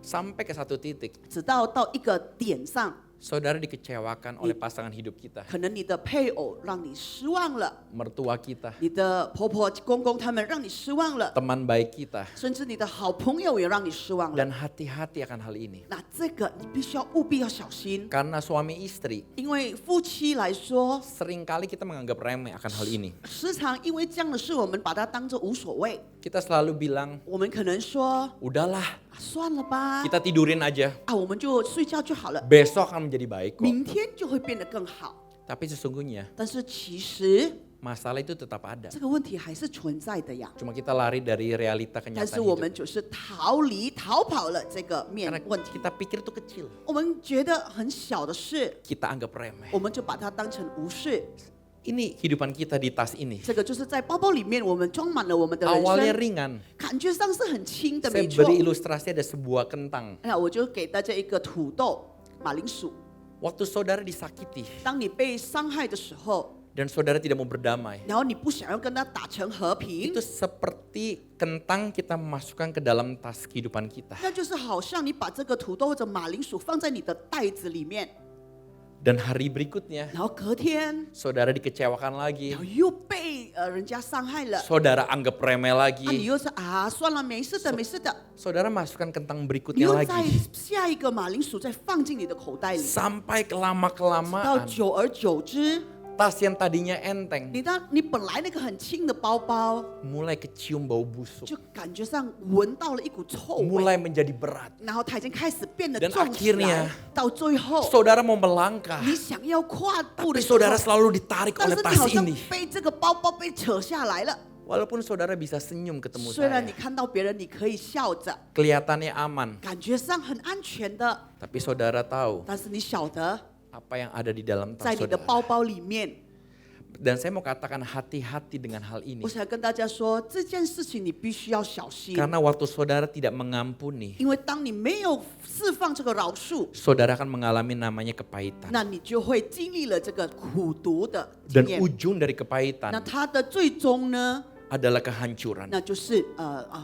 Sampai ke satu titik, 直到一个点上， saudara dikecewakan oleh pasangan hidup kita, 可能你的配偶让你失望了， mertua kita, 你的婆婆公公他们让你失望了， teman baik kita. 甚至你的好朋友也让你失望了。 Dan hati-hati akan hal ini. 那这个你必须要务必要小心， Karena suami istri, 因为夫妻来说， seringkali kita menganggap remeh akan hal ini. 时常因为这样的事，我们把它当作无所谓。 Kita selalu bilang, 我们可能说， udahlah, 算了吧， kita tidurin aja. 我们就睡觉就好了， Besok akan menjadi baik kok. 明天就会变得更好。 Tapi sesungguhnya 但是其实 masalah itu tetap ada. 这个问题还是存在的呀。 Cuma kita lari dari realita 但 kenyataan 是我 hidup. 们就是逃跑了这个 Karena 问题。 kita pikir itu kecil. 我们觉得很小的事， Kita anggap remeh. 我们就把它当成无事。 Ini kehidupan kita di tas ini. 这个就是在包包里面，我们装满了我们的人 Awalnya 生， ringan. 感觉上是很轻的， Saya 没错。 beri ilustrasi ada sebuah kentang. 哎呀，我就给大家一个土豆、马铃薯。 Waktu saudara disakiti 当你被伤害的时候， dan saudara tidak mau berdamai. 然后你不想要跟他打成和平 Itu，seperti kentang kita masukkan ke dalam tas kehidupan kita. 那就是好像你把这个土豆或者马铃薯放在你的袋子里面， Dan hari berikutnya 然后隔天， saudara dikecewakan lagi. 然后又被人家伤害了。 Saudara anggap remeh 你 lagi. 又是算了，没事的，没事的。 Saudara masukkan kentang 你 berikutnya 又在 lagi. 下一个马铃薯再放进你的口袋里， Sampai 到 kelama-kelamaan 久而久之， tas yang tadinya enteng 你本来那个很轻的包包， mulai kecium bau busuk. 就感觉上闻到了一股臭味， Mulai menjadi berat. 然后它已经开始变得 Dan 重起 akhirnya 来，到最后 Saudara mau melangkah. 你想要跨步的 Tapi 时候， saudara selalu ditarik 但 oleh 是你 tas 好像 ini. 被这个包包被扯下来了。 Walaupun saudara bisa senyum ketemu 虽然 saya. 你看到别人，你可以笑着， Kelihatannya aman. 感觉上很安全的， Tapi saudara tahu 但是你晓得， apa yang ada di dalam 在 tas 你的 saudara. 包包里面。 Dan saya mau katakan hati-hati dengan hal ini. 我想跟大家说，这件事情你必须要小心， Karena waktu saudara tidak mengampuni, 因为当你没有释放这个饶恕， saudara akan mengalami namanya kepahitan. 那你就会经历了这个苦毒的经 Dan 验。 ujung dari 那 kepahitan 它的最终呢， adalah kehancuran. 那就是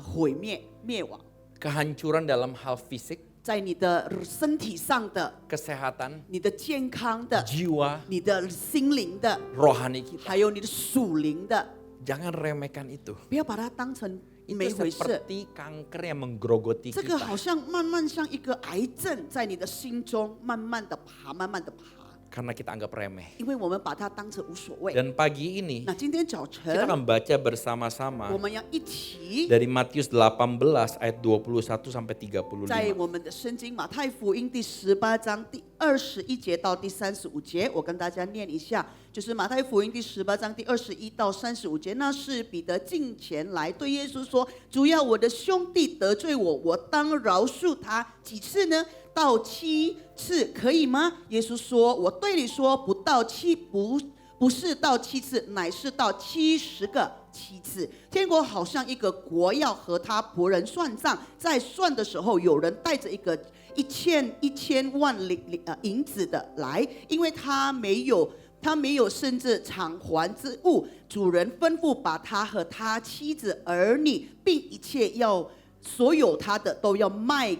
毁灭、灭亡， Kehancuran dalam hal fisik, 在你的身体上的、 kesehatan, 你的健康的、 jiwa, 你的心灵的， rohani kita. 还有你的属灵的， Jangan remehkan itu. 不要把它当成没回事。 seperti kanker yang menggerogoti 这个 kita. 好像慢慢像一个癌症在你的心中慢慢的爬，慢慢的爬， Karena kita anggap remeh. 因为我们把它当成无所谓。 Dan pagi ini 那今天早晨 kita akan baca bersama-sama 我们要一起 dari Matius 18 ayat 21 sampai 在 35. 我们的圣经马太福音第18章第21节到第35节，我跟大家念一下，就是马太福音第18章第21到35节。那是彼得近前来对耶稣说：“主要我的兄弟得罪我，我当饶恕他几次呢？到7次可以吗？”耶稣说：“我对你说，不是到7次，乃是到70个7次。天国好像一个国要和他仆人算账，在算的时候，有人带着一个一千万银子的来，因为他没有甚至偿还之物。主人吩咐把他和他妻子儿女，并一切所有他的都要卖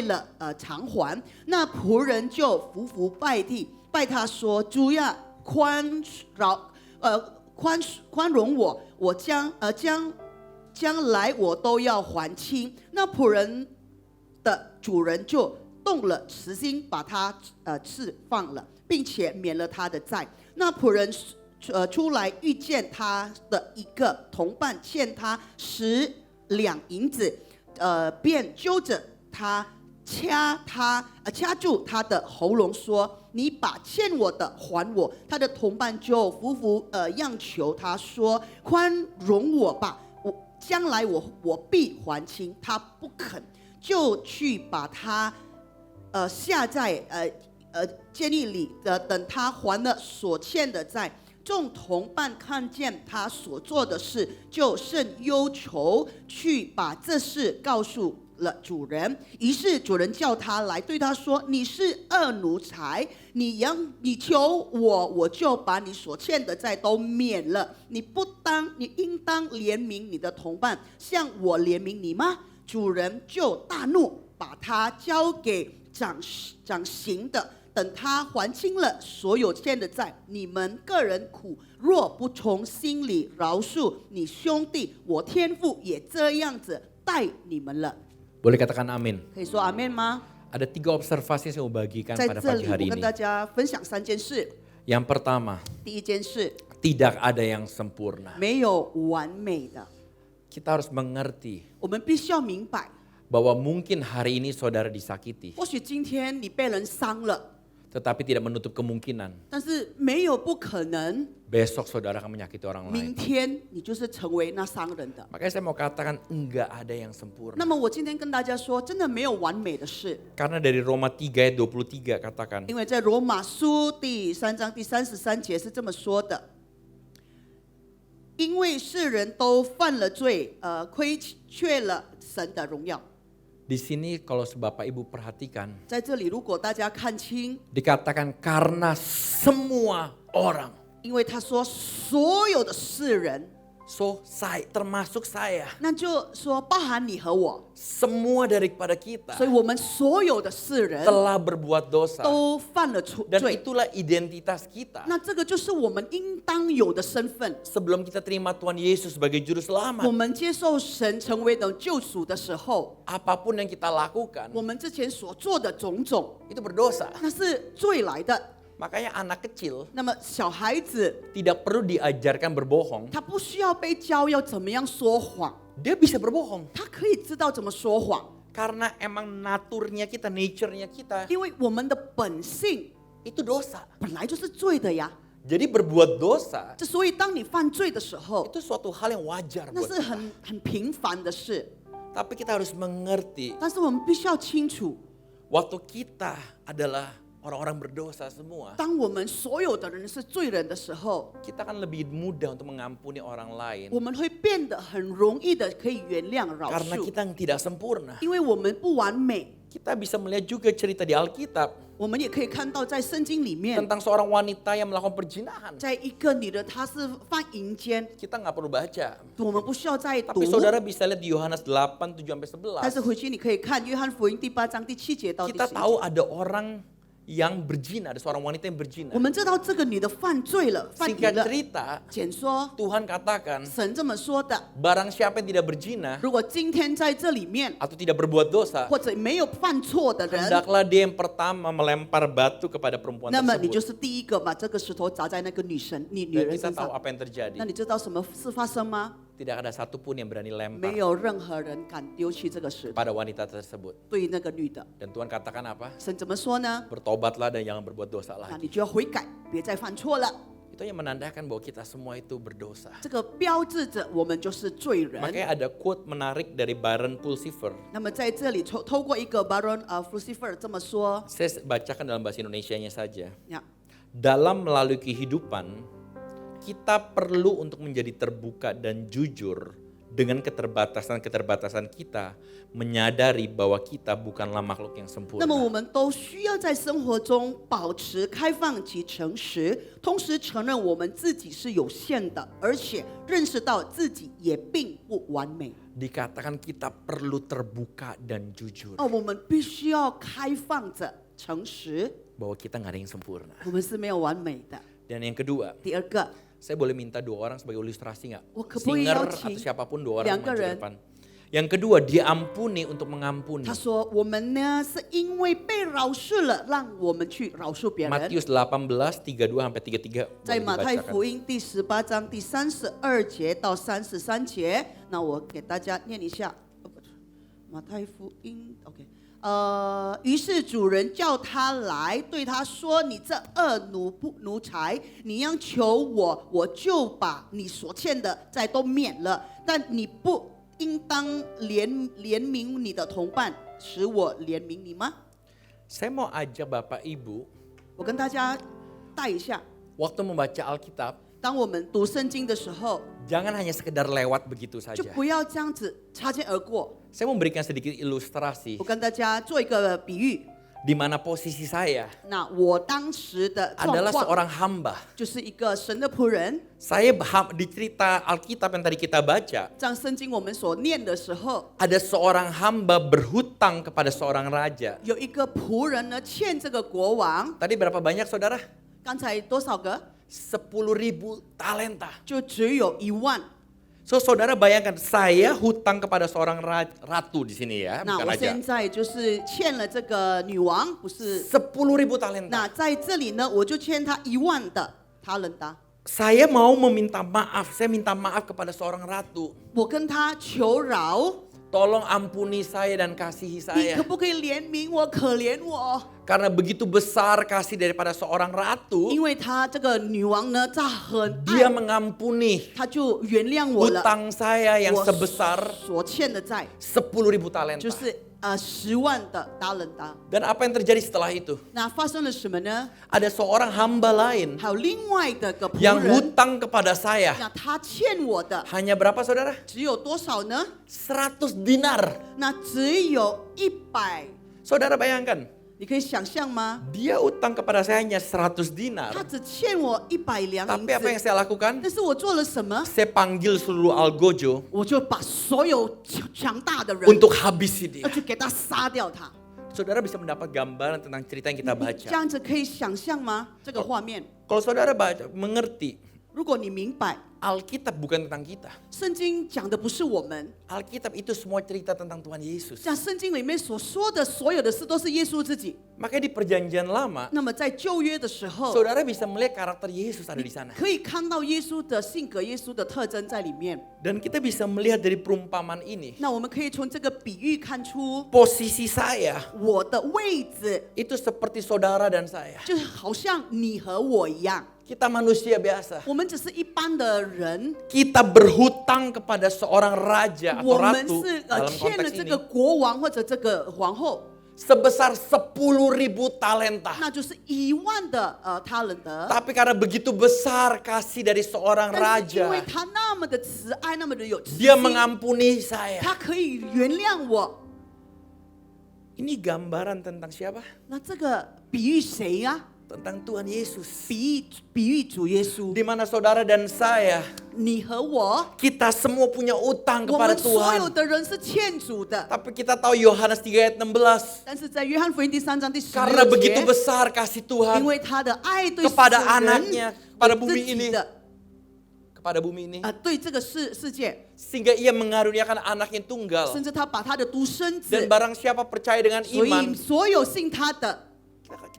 了偿还。那仆人就伏拜地，拜他说：主呀，宽容我，我将来我都要还清。那仆人的主人就动了慈心，把他释放了，并且免了他的债。那仆人出来遇见他的一个同伴欠他10两银子，便揪着他掐住他的喉咙说：“你把欠我的还我。”他的同伴就央求他说：“宽容我吧，将来我必还清。”他不肯，就去把他下在监狱里等他还了所欠的债。众同伴看见他所做的事，就甚忧愁，去把这事告诉了主人。于是主人叫他来，对他说：“你是恶奴才，你求我，我就把你所欠的债都免了。你应当怜悯你的同伴，像我怜悯你吗？”主人就大怒，把他交给掌刑的。等他还清了所有欠的债，你们个人苦，若不从心里饶恕你兄弟，我天父也这样子待你们了。 Boleh katakan amin. 可以说阿们吗？ Ada 3 observasi yang saya mau bagikan 在 pada 这 pagi 里，我 hari 跟 ini. 大家分享3件事。 Yang pertama, 第一件事， tidak ada yang sempurna. 没有完美的， Kita harus mengerti 我们必须要明白， bahwa mungkin hari ini saudara disakiti, 或许今天你被人伤了， tetapi tidak menutup kemungkinan 但是没有不可能， besok saudara akan menyakiti orang 明 lain. 天你就是成为那伤人的。 Makanya saya mau katakan enggak ada yang sempurna. 那么我今天跟大家说，真的没有完美的事。 Karena dari Roma 3 ayat 23 katakan, 因为在罗马书第3章第33节是这么说的：因为世人都犯了罪，亏缺了神的荣耀。 di sini kalau Bapak Ibu perhatikan, 在这里，如果大家看清， dikatakan karena semua orang. 因为他说所有的世人， So, termasuk saya. 那就说包含你和我， Semua daripada kita 所以我们所有的世人 telah berbuat dosa. 都犯了 Dan 罪。 itulah identitas kita. 那这个就是我们应当有的身份。 Sebelum kita terima Tuhan Yesus sebagai juru 我 selamat, 们接受神成为的救赎的时候， apapun yang kita lakukan 我们之前所做的种种， itu berdosa. 那是罪来的。 Makanya anak kecil 那么小孩子 tidak perlu diajarkan berbohong. 他不需要被教要怎么样说谎， Dia bisa berbohong 他可以知道怎么说谎， karena emang naturnya kita, nature-nya kita 因为我们的本性 itu dosa. 本来就是罪的呀。 Jadi berbuat dosa 这所以当你犯罪的时候， itu suatu hal yang wajar 那 buat 是 kita. 很平凡的事。 Tapi kita harus mengerti 但是我们必须要清楚， waktu kita adalah orang-orang berdosa semua, 当我们所有的人是罪人的时候， kita kan lebih mudah untuk mengampuni orang lain 我们会变得很容易的可以原谅饶 karena 恕， kita tidak sempurna. 因为我们不完美。 Kita bisa melihat juga cerita di Alkitab 我们也可以看到在圣经里面， tentang seorang wanita yang melakukan perzinahan. 在一个女的她是犯淫奸， Kita nggak perlu baca. 我们不需要再读 Tapi。saudara bisa lihat di Yohanes 8, 7 sampai 但是 11. 回去你可以看约翰福音第8章第7节到第 Kita 10 tahu 节， ada orang yang berzina, ada seorang wanita yang berzina. 我们知道这个女的犯罪了，犯淫 Singkat 了。 cerita, 简说， Tuhan katakan, 神这么说的： barang siapa yang tidak berzina 如果今天在这里面， atau tidak berbuat dosa, 或者没有犯错的人， hendaklah dia yang pertama melempar batu kepada perempuan 那么你就 tersebut. 是第一个把这个石头砸在那个女 Dan 人 kita 身 tahu 上。 apa yang terjadi. 那你知道什么事发生吗？ Tidak ada satupun yang berani 没 lempar 有任何人敢丢弃这个石头 pada wanita tersebut. 对那个女的。 Dan Tuhan katakan apa? 神怎么说呢？ Bertobatlah dan jangan berbuat dosa 那 lagi. 你就要悔改，别再犯错了。 Itu yang menandakan bahwa kita semua itu berdosa. 这个标志着我们就是罪人。 Makanya ada quote menarik dari Baron Pulsifer. 那么在这里透过一个 Baron Lucifer 这么说 Saya bacakan dalam bahasa Indonesianya saja. 呀， Dalam melalui kehidupan, kita perlu untuk menjadi terbuka dan jujur dengan keterbatasan-keterbatasan kita, menyadari bahwa kita bukanlah makhluk yang 那么我 sempurna. 们都需要在生活中保持开放及诚实，同时承认我们自己是有限的，而且认识到自己也并不完美。 Dikatakan kita perlu terbuka dan jujur. 我们必须要开放着、诚实， Bahwa kita nggak ada yang sempurna. 我们是没有完美的。 Dan yang kedua, 第二个， saya boleh minta 2 orang sebagai ilustrasi nggak? Wah, keboleh Singer yauqing. atau siapapun 2 orang 2 个 maju 人。 depan. Yang kedua, diampuni untuk mengampuni. 他说我们呢是因为被饶恕了，让我们去饶恕别人。 Matius 18:32-33. 在 boleh 马太 dibacakan. 福音第18章第32节到33节，那我给大家念一下。马太福音 ，OK，于是主人叫他来，对他说：“你这恶奴才，你要求我，我就把你所欠的债都免了。但你不应当怜悯你的同伴，使我怜悯你吗 Saya mau ajak Bapak Ibu,？” 我跟大家带一下， waktu membaca Alkitab, 当我们读圣经的时候， jangan hanya sekedar lewat begitu 就 saja. 不要这样子擦肩而过。 Saya memberikan sedikit ilustrasi 我跟大家做一个比喻， di mana posisi saya 那我当时的状 adalah 况 seorang hamba. 就是一个神的仆人。 Saya di cerita Alkitab yang tadi kita baca, 像圣经我们所念的时候， ada seorang hamba berhutang kepada seorang raja. 有一个仆人呢欠这个国王， Tadi berapa banyak saudara? 刚才多少个？ 10.000 talenta. 就只有10000。 So saudara bayangkan, saya hutang kepada seorang ratu di sini ya, 那 bukan 我 raja. 现在就是欠了这个女王，不是？ 10.000 talenta. 那在这里呢，我就欠她10000的他人的。 Saya mau meminta maaf, saya minta maaf kepada seorang ratu. 我跟他求饶， Tolong ampuni saya dan kasihi 你 saya. 可不可以怜悯我、可怜我？ Karena begitu besar kasih daripada seorang ratu, 因为她这个女王呢，她很 dia 爱， mengampuni 她就原谅我了。 hutang saya yang 我 sebesar 所欠的债 10.000 talenta. 就是100000的达人达。 Dan apa yang terjadi setelah itu? 那发生了什么呢？ Ada seorang hamba lain 还有另外的个仆 yang 人， hutang kepada saya. 那他欠我的 Hanya berapa saudara? 只有多少呢？ 100 dinar. 那只有100。 Saudara bayangkan, 你可以想象吗？ dia utang kepada saya hanya 100 dinar. 他只欠我100两银 Tapi apa yang 子， saya lakukan? 但是我做了什么？ Saya panggil seluruh Algojo 我就把所有强大的人 untuk habisi 要 dia. 去给他杀掉他。 Saudara bisa mendapat gambaran tentang cerita yang kita 你这 baca. 样子可以想象吗？这个画面， Kalau saudara baca, mengerti, 如果你明白， Alkitab bukan tentang kita. 圣经讲的不是我们， Alkitab itu semua cerita tentang Tuhan Yesus. 像圣经里面所说的所有的事都是耶稣自己。 Makanya di perjanjian lama, 那么在旧约的时候， saudara bisa melihat karakter Yesus ada di sana. 可以看到耶稣的性格、耶稣的特征在里面。 Dan kita bisa melihat dari perumpamaan ini, 那我们可以从这个比喻看出， posisi saya 我的位置 itu seperti saudara dan saya. 就是好像你和我一样， Kita manusia biasa. 我们只是一般的人， Kita berhutang kepada seorang raja atau 我们 ratu 是 dalam 欠了 konteks 这 ini 个国王或者这个皇后， sebesar 10.000 talenta. 那就是10000的他人的。 Tapi karena begitu besar kasih dari seorang 但是因 raja, 为他那么的慈爱，那么的有慈 dia 心， mengampuni saya. 他可以原谅我。 Ini gambaran tentang siapa? 那这个比喻谁呀、tentang Tuhan Yesus. 比喻主耶稣， Di mana saudara dan saya, 你和我， kita semua punya utang 我 kepada 们所有 Tuhan. 的人是欠主的。 Tapi kita tahu Yohanes 3 ayat 16. 但是在约翰福音第3章第 Karena 16 begitu 节， besar kasih 因 Tuhan 为他的爱对 kepada 世人 anaknya, kepada 对 bumi 自己 ini, 的 kepada bumi ini. 对这个世界， Sehingga ia mengaruniakan anaknya tunggal. 甚至他把他的独生 Dan 子， barang siapa percaya dengan 所 iman, 以所有信他的，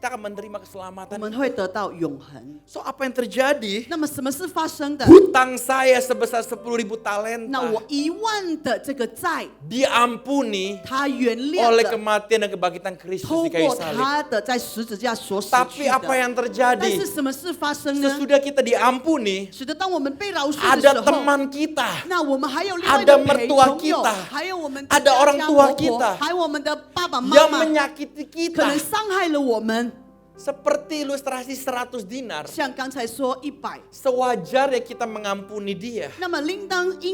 kita akan menerima 我 keselamatan. 们会得到永恒。 So apa yang terjadi? 那么什么是发生的？ Hutang saya sebesar 10.000 talenta 那我10000的这个债， diampuni 他原谅 oleh 了， kematian dan kebangkitan Kristus 透 di kayu 过 salib. 他的在十字架所死 Tapi 去 apa 的。 yang 但 terjadi? 是什么事发生呢？ Sesudah kita diampuni, 使得当我们被饶恕的 ada 时候， teman kita, 那我们还有另外 ada 的陪 mertua 朋友， kita， 还有我们的 ada 家 orang 家 tua 婆婆 kita， 还有我们的爸爸妈 yang 妈， menyakiti 可能 kita. 伤害了我们。 Seperti ilustrasi 100 dinar. 像刚才说100， Sewajarnya kita mengampuni dia. 那么应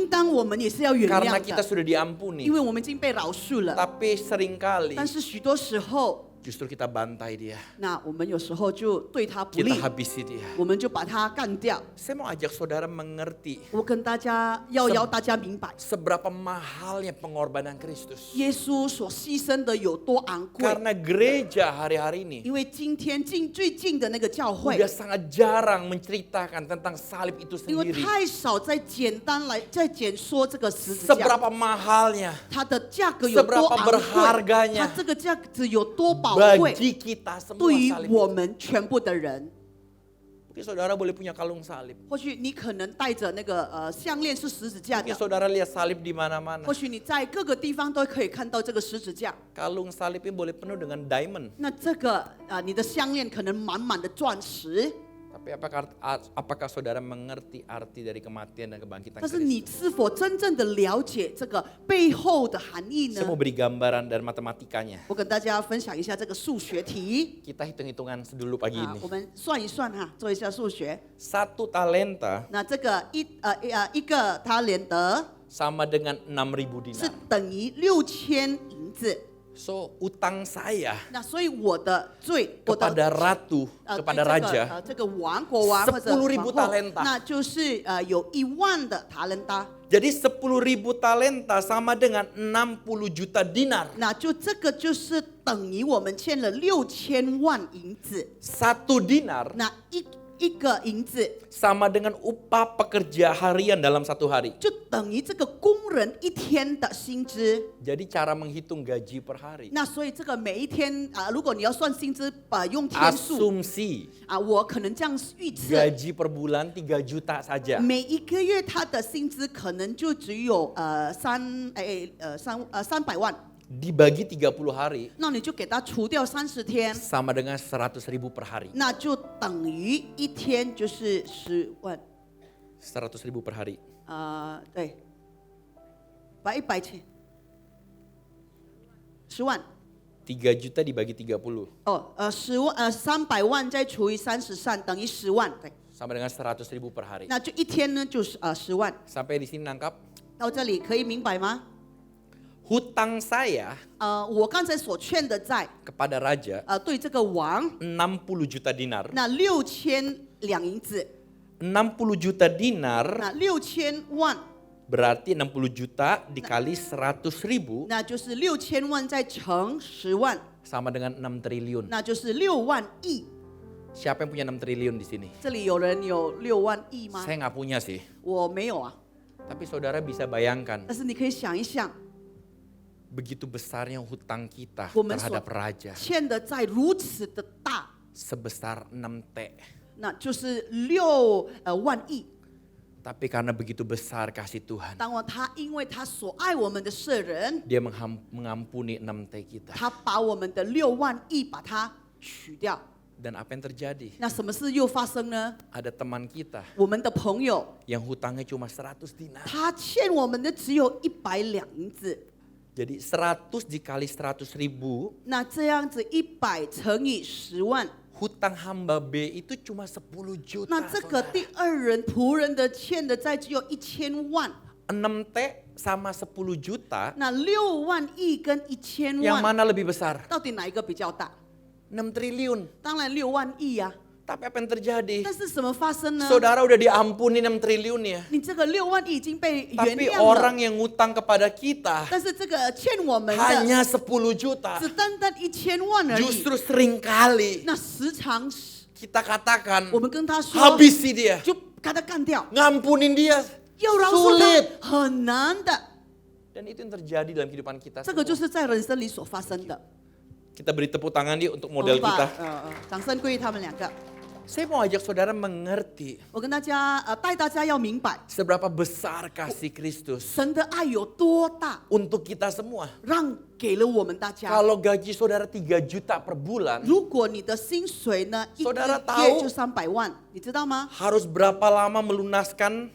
当我们也是要原 Karena 谅 kita 的， sudah 因 diampuni. 为我们已经被饶恕了。 Tapi seringkali 但是许多时候， justru kita bantai dia. 那我们有时候就对他不利 Kita，habisi dia. 我们就把他干掉。 Saya mau ajak saudara mengerti 我跟大家要大家明白， seberapa mahalnya pengorbanan Kristus. 耶稣所牺牲的有多昂贵。 Karena gereja hari-hari ini 因为今天最近的那个教会 udah，sangat jarang menceritakan tentang salib itu 因为 sendiri. 太少在简说这个十字架， Seberapa mahalnya 它的价格有多 seberapa 昂贵， berharganya 它这个价值有多宝贵， bagi kita semua 对于 salib 我 itu. 们全部的人。 Mungkin saudara boleh punya kalung salib. 或许你可能带着那个项链是十字架 Mungkin 的， saudara lihat salib di mana-mana. 或许你在各个地方都可以看到这个十字架。 Kalung salibnya boleh penuh dengan diamond. 那这个你的项链可能满满的钻石， Tapi apakah saudara mengerti arti dari kematian dan kebangkitan 但是你 Kristus? 是否真正的了解这个背后的含义 Saya mau 呢？ beri gambaran dan matematikanya. 我跟大家分享一下这个数学题。 Kita hitung-hitungan dulu pagi 啊， ini. 我们算一算哈，做一下数学。 1 talenta 那这个一个他连得 sama dengan 6.000 是 dinar. 等于6000银子。 So utang saya 那所以我的罪，我的 kepada ratu, 对 kepada 这个 raja 这个国王或者 10.000 皇后 talenta 那就是有10000的塔伦达。 Jadi 10.000 talenta sama dengan 60 juta dinar. 那就这个就是等于我们欠了6000万银子。 1 dinar 那一个银子 sama dengan upah pekerja harian dalam 1 hari. 就等于这个工人一天的薪资。 Jadi cara menghitung gaji per hari. 那所以这个每一天如果你要算薪资，用天数 Asumsi 我可能这样预测， gaji per bulan 3 juta saja. 每一个月他的薪资可能就只有300万， Dibagi 30 hari 那你就给他除掉30天， sama dengan 100.000 per hari. 那就等于一天就是10万， 100.000 per hari. 对，把100千，10万。 3 juta dibagi 3010万，300万再除以30扇等于10万，对， sama dengan 100.000 per hari. 那就一天呢就是10万。 Sampai di sini nangkap? 到这里可以明白吗？ Hutang saya 我刚才所欠的债， kepada raja 对这个王， 60 juta dinar. 那6000两银子， 60 juta dinar 那6000万， berarti 60 juta dikali 100.000那就是6000万再乘10万， sama dengan 6 triliun. 那就是6万亿。 Siapa yang punya 6 triliun di sini? 这里有人有6万亿吗？ Saya nggak punya sih. 我没有啊， Tapi saudara bisa bayangkan 但是你可以想一想， begitu besarnya hutang kita 我们所 terhadap raja 欠的债如此的大， sebesar 6T. 那就是6万亿。 Tapi karena begitu besar kasih Tuhan, 因为他所爱我们的圣人， Dia mengampuni 6T kita. 他把我们的6万亿把它取掉。 Dan apa yang terjadi? 那什么事又发生呢？ Ada teman kita 我们的朋友 yang hutangnya cuma 100 dinar. 他欠我们的只有100两银子， Jadi 100 dikali 100.000, 那这样子100乘以10万， hutang hamba B itu cuma 10 juta. 那这个 saudara. 第二人仆人的欠的债只有1000万， 6T sama 10 juta, 那6万亿跟1000 yang 万， mana lebih besar? 到底哪一个比较大？ 6 triliun. 当然6万亿呀、 Tapi apa yang terjadi? 但是什么发生呢？ Saudara udah diampuni 6 triliun ya. 你这个6万亿已经被原 Tapi 谅 orang 了， yang ngutang kepada kita 但是这个欠我们的 hanya 10 juta. 只单单1000万而已。 Justru seringkali 那时常 kita katakan 我们跟他说， habisi dia. 就把他干掉， Ngampunin dia 要饶恕 sulit. 他很难的。 Dan itu yang terjadi dalam kehidupan kita 这个就 semua. 是在人生里所发生的。 Kita beri tepuk tangan yuk untuk 我 model 们把 kita. 掌声归于他们两个。 Saya mau ajak saudara mengerti 我跟大家带大家要明白， seberapa besar kasih Kristus 神的爱有多大， untuk kita semua. 让给了我们大家。 Kalau gaji saudara 3 juta per bulan, 如果你的薪水呢，一个 Saudara 月 tahu 就300万，你知道吗？ harus berapa lama melunaskan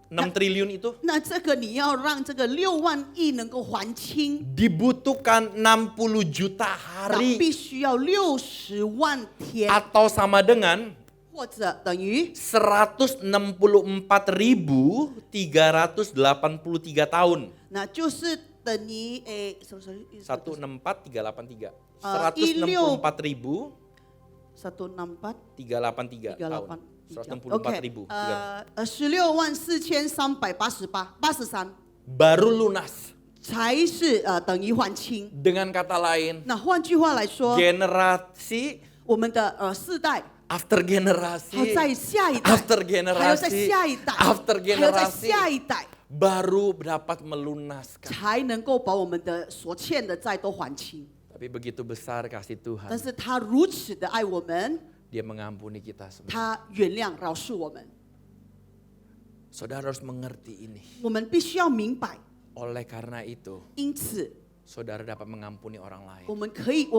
6 triliun itu? 那这个你要让这个6万亿能够还清， Dibutuhkan 60 juta 那 hari 必须要60万天， atau sama dengan 或者等于 164.383 tahun. 那就是等于什么164.383. 164 164.383 164 tahun. ，OK， 164383，83 Baru lunas. 才是等于还清。 Dengan kata lain, 那换句话来说， generasi 我们的世代。 after 还有 generasi 在下一代， after 还有在 generasi 下一代， after 还有在 generasi 下一代， baru dapat melunaskan. 才能够把我们的所欠的债都还清。 Tapi begitu besar kasih 但 Tuhan, 是他如此的爱我们， Dia mengampuni kita semua. 他原谅饶恕我们。 Saudara harus mengerti ini. 我们必须要明白， Oleh karena itu, 因此 saudara dapat mengampuni orang lain. 我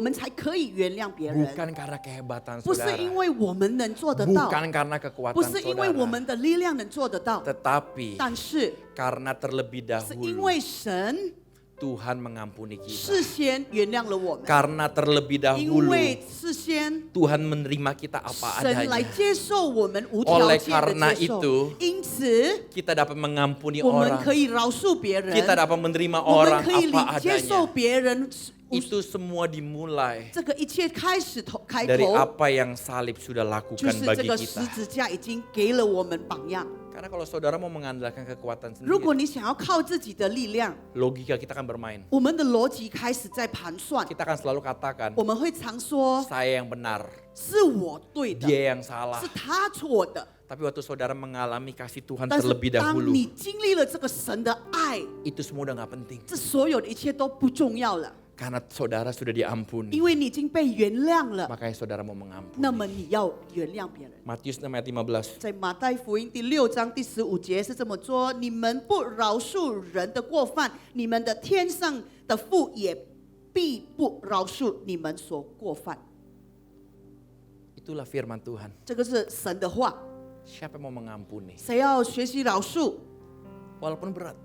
们才可以原谅别人， Bukan karena kehebatan 不是 saudara. 因为我们能做得到， Bukan karena 不 kekuatan 是因为我 saudara. 们的力量能做得到， Tetapi 但是 karena terlebih 是因 dahulu 为神 Tuhan mengampuni kita. 事先原谅了我们， Karena terlebih 因 dahulu 为事先 Tuhan menerima kita apa 神来 adanya. 接受我们无条 Oleh 件 karena 的接受 itu， 因此 Kita dapat mengampuni 我们 orang. 可以饶恕别人， Kita dapat menerima 我们 orang 可以 apa 接受 adanya. 别人。 Itu semua dimulai 这个一切开头 dari apa yang salib sudah 就 lakukan 是这 bagi 个十 kita. 字架已经给了我们榜样。 Karena kalau saudara mau mengandalkan kekuatan 如果 sendiri, 你想要靠自己的力量， logika kita akan bermain. 我们的逻辑开始在盘算， Kita akan selalu katakan, 我们会常说 saya yang benar, 是我对的， dia yang salah. 是他错的。 Tapi waktu saudara mengalami kasih Tuhan 但是 terlebih 当 dahulu, 你经历了这个神的爱， itu semua udah gak penting. 这所有的一切都不重要了， Karena saudara sudah 因 diampuni, 为你已经被原谅了。 makanya saudara mau mengampuni. 那么你要原谅别人。 Matius 6 ayat 15. 在马太福音第6章第15节是这么说：你们不饶恕人的过犯，你们的天上的父也必不饶恕你们所过犯。 Itulah firman Tuhan. 这个是神的话。 Siapa yang mau mengampuni? 谁要学习饶恕， Walaupun berat,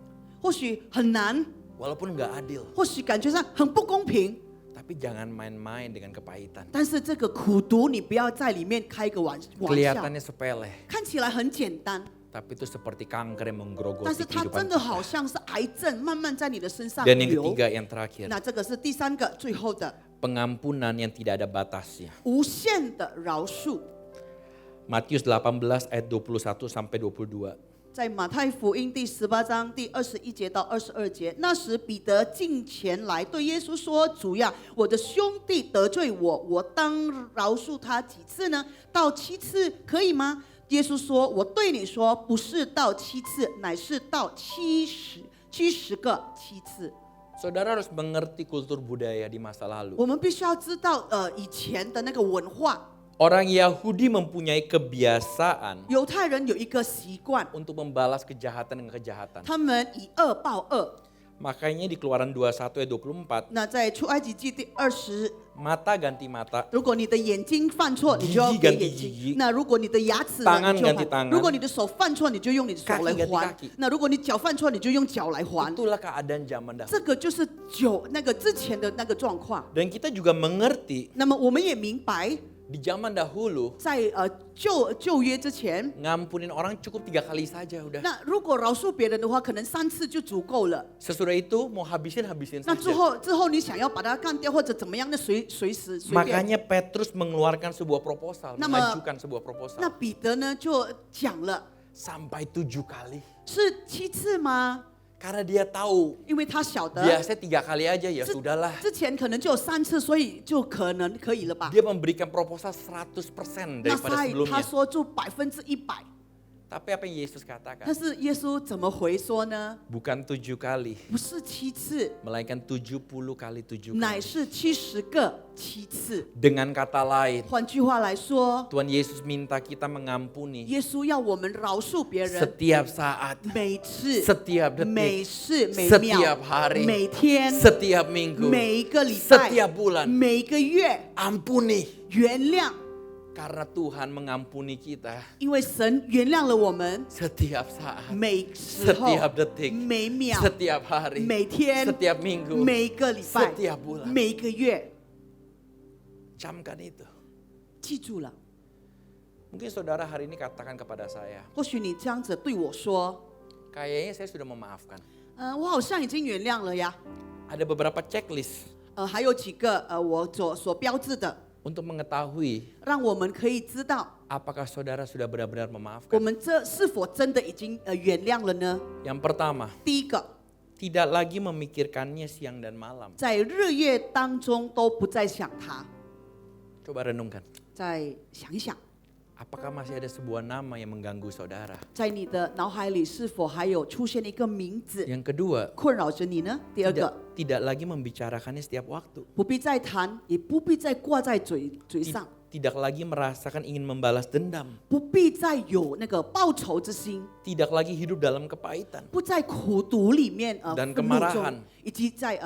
或许很难， walaupun gak adil, 或许感觉上很不公平， tapi jangan main-main dengan kepahitan. 但是这个苦毒你不要在里面开个玩笑， Kelihatannya sepele, 看起来很简单， tapi itu seperti kanker yang 但 menggerogoti 是它 kehidupan 真的 kita. 好像是癌症，慢慢在你的身上 Dan yang 流。 ketiga, yang terakhir, 那这个是第三个，最后的 pengampunan yang tidak ada batasnya. 无限的饶恕。 Matius 18 ayat 21 sampai 22. 在马太福音第18章第21节到22节，那时彼得近前来对耶稣说：“主呀，我的兄弟得罪我，我当饶恕他几次呢？到7次可以吗？”耶稣说：“我对你说，不是到7次，乃是到70个7次。” Saudara harus mengerti kultur budaya di masa lalu. 我们必须要知道，以前的那个文化， Orang Yahudi mempunyai kebiasaan 犹太人有一个习惯， untuk membalas kejahatan dengan kejahatan. 他们以恶报恶。 Makanya di Keluaran 21 ayat 24, 那在出埃及记第20。 mata ganti mata, 如果你的眼睛犯错，你就要给眼 gigi 睛；那如果你的牙齿呢， tangan 你就 ganti 还； tangan 如果你的手犯错，你就用你的手来 kaki ganti 还 kaki ；那如果你脚犯错，你就用脚来还。 itulah keadaan zaman dahulu. 这个就是那个之前的那个状况。 Dan kita juga mengerti 那么我们也明白， Di zaman dahulu, 在旧约之前， ngampunin orang cukup 3 kali saja udah. 那如果饶恕别人的话，可能3次就足够了。 Sesudah itu mau habisin 那之 saja. 后你想要把它干掉或者怎么样，那随时随便。 Makanya Petrus mengeluarkan sebuah proposal, Nama- mengajukan sebuah proposal. 那彼得呢就讲了， Sampai 7 kali. 是7次吗？ Karena dia tahu 因为他晓得 biasanya 3 kali aja ya 之 sudahlah. 之前可能就有3次，所以就可能可以了吧？ Dia memberikan proposal 100% 那 daripada 他 sebelumnya. 说就100%。 Tapi apa yang Yesus katakan? 但是耶稣怎么回说呢？ Bukan 7 kali, 不是7次， melainkan 70 kali 7 乃 kali. 是70个7次。 Dengan kata lain, 换句话来说， Tuhan Yesus minta kita mengampuni 耶稣要我们饶恕别人， setiap saat, 每次、 setiap 每 detik, 事、每 setiap 秒、 hari, 每天、 setiap minggu, 每一个礼拜、 setiap bulan. 每个月， Ampuni. 原谅， Karena Tuhan mengampuni kita 因为神原谅了我们， setiap saat, 每时候、 setiap detik, 每秒、 setiap hari, 每天、 setiap minggu, 每一个礼拜、 setiap bulan. 每一个月， Camkan itu. 记住了。 Mungkin saudara hari ini katakan kepada saya, 或许你这样子对我说， kayaknya saya sudah memaafkan. 我好像已经原谅了呀。 Ada beberapa checklist 还有几个我所标志的， untuk mengetahui 让我们可以知道 apakah saudara sudah benar-benar 我 memaafkan. 们这是否真的已经原谅了呢？ Yang pertama, 第一个， tidak lagi memikirkannya siang dan malam. 在日月当中都不再想他， Coba renungkan, 再想一想， apakah masih ada sebuah nama yang mengganggu saudara? 在你的脑海里是否还有出现一个名字 Yang kedua, 困扰着你呢？第二个， tidak lagi membicarakannya setiap waktu. 不必再谈，也不必再挂在嘴 Ti- 上， Tidak lagi merasakan ingin membalas dendam. 不必再有那个报仇之心， Tidak lagi hidup dalam kepahitan. 不在苦毒里面 Dan 愤怒 kemarahan 中，以及在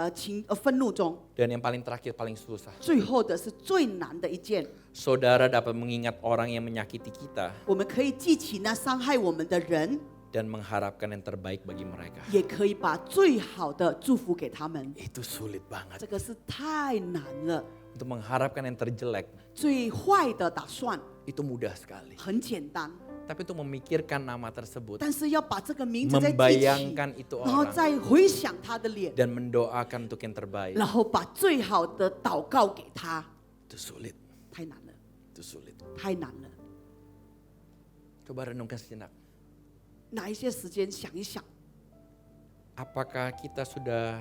愤怒中。 Dan yang paling terakhir, paling susah. 最后的是最难的一件， Saudara dapat mengingat orang yang menyakiti kita 我们可以记起那伤害我们的人， dan mengharapkan yang terbaik bagi mereka. 也可以把最好的祝福给他们。 Itu sulit banget. 这个是太难了， Untuk mengharapkan yang terjelek, 最坏的打算 itu mudah sekali. 很简单， Tapi untuk memikirkan nama tersebut, 但是要把这个名字再记起， membayangkan itu 然后 orang 再回想他的脸， dan mendoakan untuk yang terbaik, 然后把最好的祷告给他， itu sulit. 太难了， Itu sulit. 太难了。 Coba renungkan sejenak. 拿一些时间想一想， Apakah kita sudah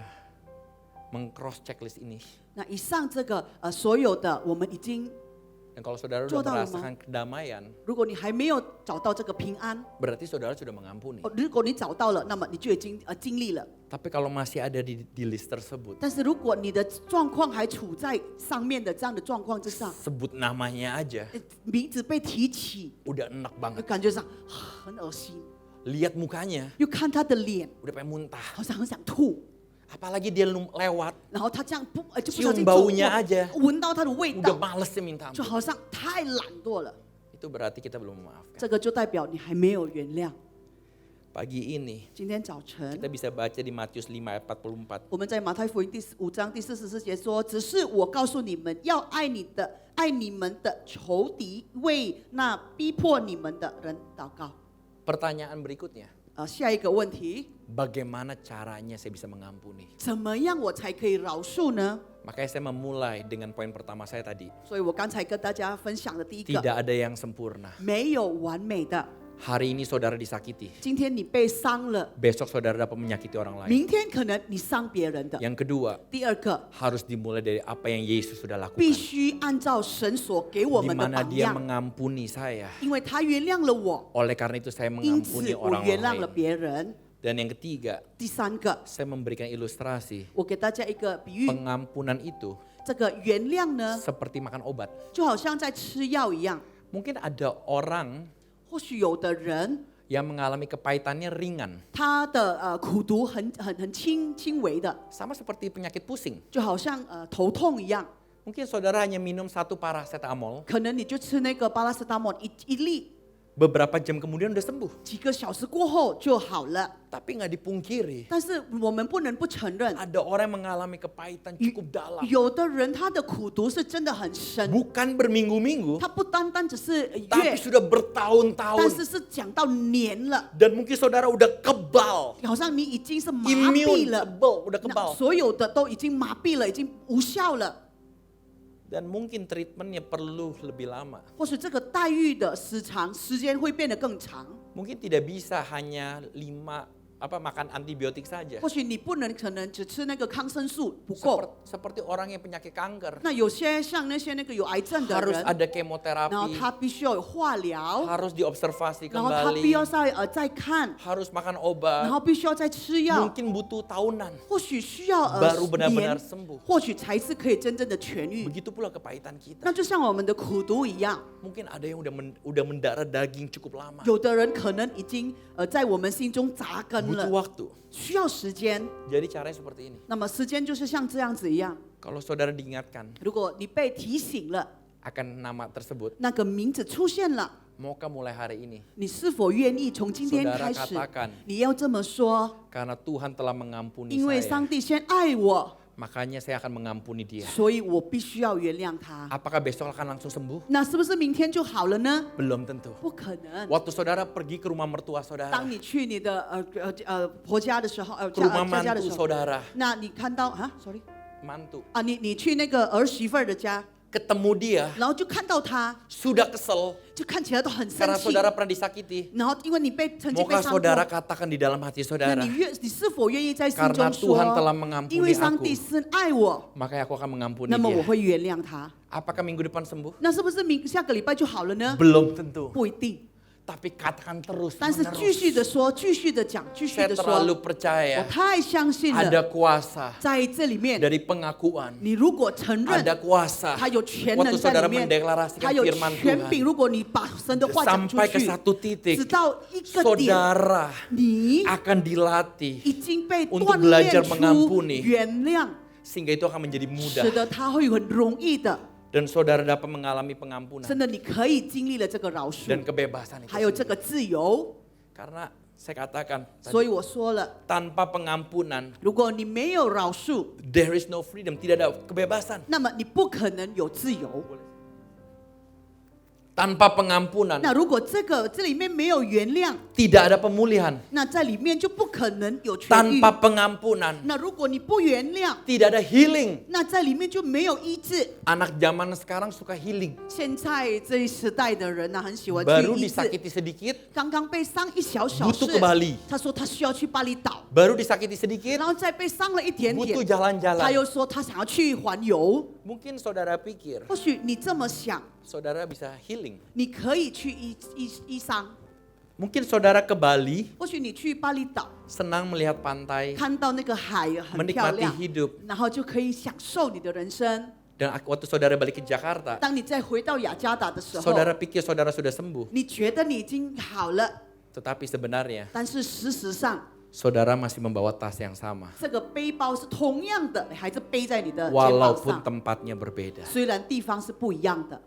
meng-cross checklist ini? 那以上这个所有的我们已经， Dan kalau saudara做 sudah 到了吗？ merasakan kedamaian, 如果你还没有找到这个平安， berarti saudara sudah mengampuni. 如果你找到了，那么你就已经经历了。 Tapi kalau masih ada di list tersebut, 但是如果你的状况还处在上面的这样的状况之上， sebut namanya aja, 名字被提起， udah enak banget. 感觉上很恶心， Lihat mukanya, 又看他的脸， udah pengen muntah. 好像很想吐， Apalagi dia lewat, 然后他这样就不小心 cium 走过 baunya aja, 闻到他的味 udah 道， malesnya minta 就 ampun. 好像太懒惰了。 Itu berarti kita belum memaafkan. 这个就代表你还没有原谅。 Pagi ini 今天早晨 kita bisa baca di Matius 5 ayat 44. 我们在马太福音第5章第44节说：“只是我告诉你们，要爱你们的仇敌，为那逼迫你们的人祷告。 Pertanyaan berikutnya, 下一个问题， bagaimana caranya saya bisa mengampuni? 怎么样我才可以饶恕呢？ Makanya saya memulai dengan poin pertama saya tadi. 所以我刚才跟大家分享的第一个， Tidak ada yang sempurna. 没有完美的。 Hari ini saudara disakiti, 今天你被伤了， besok saudara dapat menyakiti orang lain. 明天可能你伤别人的。 Yang kedua, 第二个， harus dimulai dari apa yang Yesus sudah 必 lakukan. 须按照神所给我 Di 们的 mana 榜 dia 样， mengampuni saya. 因为他原谅了我， Oleh karena itu saya 因此 mengampuni 我 orang 原谅了 lain. 别人。 Dan yang ketiga, 第三个， saya memberikan ilustrasi. 我给大家一个比喻， Pengampunan itu 这个原谅呢， seperti makan obat. 就好像在吃药一样。 Mungkin ada orang 或许有的人 yang mengalami kepahitannya ringan. 他的苦毒很轻微的， Sama seperti penyakit pusing. 就好像头痛一样， Mungkin saudara hanya minum 1 paracetamol, 可能你就吃那个巴拉斯达莫一粒， beberapa jam kemudian udah sembuh. 几个小时过后就好了。 Tapi nggak dipungkiri, 但是我们不能不承认， ada orang yang mengalami kepahitan cukup dalam. 有的人他的苦毒是真的很深， Bukan berminggu-minggu, 他不单单只是 tapi 月， sudah 但 bertahun-tahun. 是是讲到年了， Dan mungkin saudara udah kebal, 好像你已经是麻 immune 痹了， kebal, udah 那 kebal. 所有的都已经麻痹了，已经无效了。 Dan mungkin treatmentnya perlu lebih lama. 或许这个待遇的时间会变得更长， Mungkin tidak bisa hanya 5 makan antibiotik saja. 或许你不能可能只吃那个抗生素不够。 Seperti orang yang penyakit kanker, 那有些像那些有癌症的 harus 人， ada 然后 chemoterapi, 他必须要有化疗， harus diobservasi 然后他必要 kembali, 再看， harus makan 然 obat. 后必须要再吃药， Mungkin butuh tahunan, 或许需要 baru benar-benar 年， sembuh. 或许才是可以真正的痊愈。 Begitu pula kepahitan kita. 那就像我们的苦毒一样， Mungkin ada yang udah mendarah daging cukup lama. 有的人可能已经在我们心中扎根 Butuh 了， waktu. 需要时间。 Jadi caranya seperti ini. 那么时间就是像这样子一样， Kalau saudara diingatkan 如果你被提醒了， akan nama tersebut, 那个名字出现了， maukah mulai hari ini? 你是否愿意从今天 Saudara 开始， katakan, 你要这么说？ karena Tuhan telah mengampuni 因为 saya, 上帝先爱我， makanya saya akan mengampuni dia. 所以我必须要原谅他。 Apakah besok akan langsung sembuh? 那是不是明天就好了呢？ Belum tentu. 不可能。 Waktu saudara pergi ke rumah mertua saudara, 当你去你的婆家的时候，ke rumah 家的 mantu 时候， saudara, 那你看到sorry mantu, 你去那个儿媳妇儿的家， ketemu dia, 然后就看到他， sudah kesel 就看起来都很生 karena 气。 saudara pernah disakiti. 然后因为你曾经被 Maukah 伤过， saudara katakan di dalam hati 那 saudara, 你是否愿意在心 karena 中 Tuhan telah 说， mengampuni 因为上帝 aku, 深爱我， makanya aku akan mengampuni 那么我 dia. 会原谅他。 Apakah minggu depan sembuh? 那是不是下个礼拜就好了呢？ Belum tentu. 不一定， Tapi katakan terus 但是继续 menerus. 的说，继续的讲，继续 Saya 的说， terlalu 我 percaya 太相信 ada 了， kuasa 在这里面， dari pengakuan. 你如果承认 Ada kuasa 他有全能 waktu 在 saudara 里面， mendeklarasikan 他有 firman 权柄。 Tuhan. 如果你把神的话讲出 Sampai ke 去， satu titik, 直到一个点， saudara 你 akan dilatih 已经被 untuk 锻 belajar 炼出 mengampuni. 原谅， sehingga itu akan menjadi 使 mudah. 得他会很容易的， Dan saudara dapat mengalami pengampunan 真的你可以经历了这个饶恕 dan，kebebasan itu 还有这 sendiri. 个自由。 Karena saya katakan, 所以我说了， tanpa pengampunan, 如果你没有饶恕， there is no freedom, tidak ada kebebasan. 那么你不可能有自由。 Tanpa pengampunan, 那如果这里面没有原谅， tidak ada pemulihan. 那在里面就不可能有痊愈。 Tanpa pengampunan, 那如果你不原谅， tidak ada healing. 那在里面就没有医治。 Anak zaman sekarang suka healing. 现在这一时代的人呢，很喜欢 Baru 去医治。 disakiti sedikit, 刚刚被伤一小事 butuh ke Bali. 他说他需要去巴厘岛， Baru disakiti sedikit, 然后再被伤了一点 butuh 点， jalan-jalan. 他又说他想要去环游。 Mungkin saudara pikir, 或许你这么想， saudara bisa healing. 你可以去医伤。 Mungkin saudara ke Bali, 或许你去巴厘岛， senang melihat pantai, 看到那个海很漂 menikmati 亮， hidup. 然后就可以享受你的人生。 Dan waktu saudara balik ke Jakarta, 当你再回到雅加达的时候， saudara pikir saudara sudah sembuh. 你觉得你已经好了， Tetapi sebenarnya, 但是事实上， saudara masih membawa tas yang sama. 这个背包是同样的，还是背在你的肩膀 Walaupun 上， tempatnya berbeda. 虽然地方是不一样的，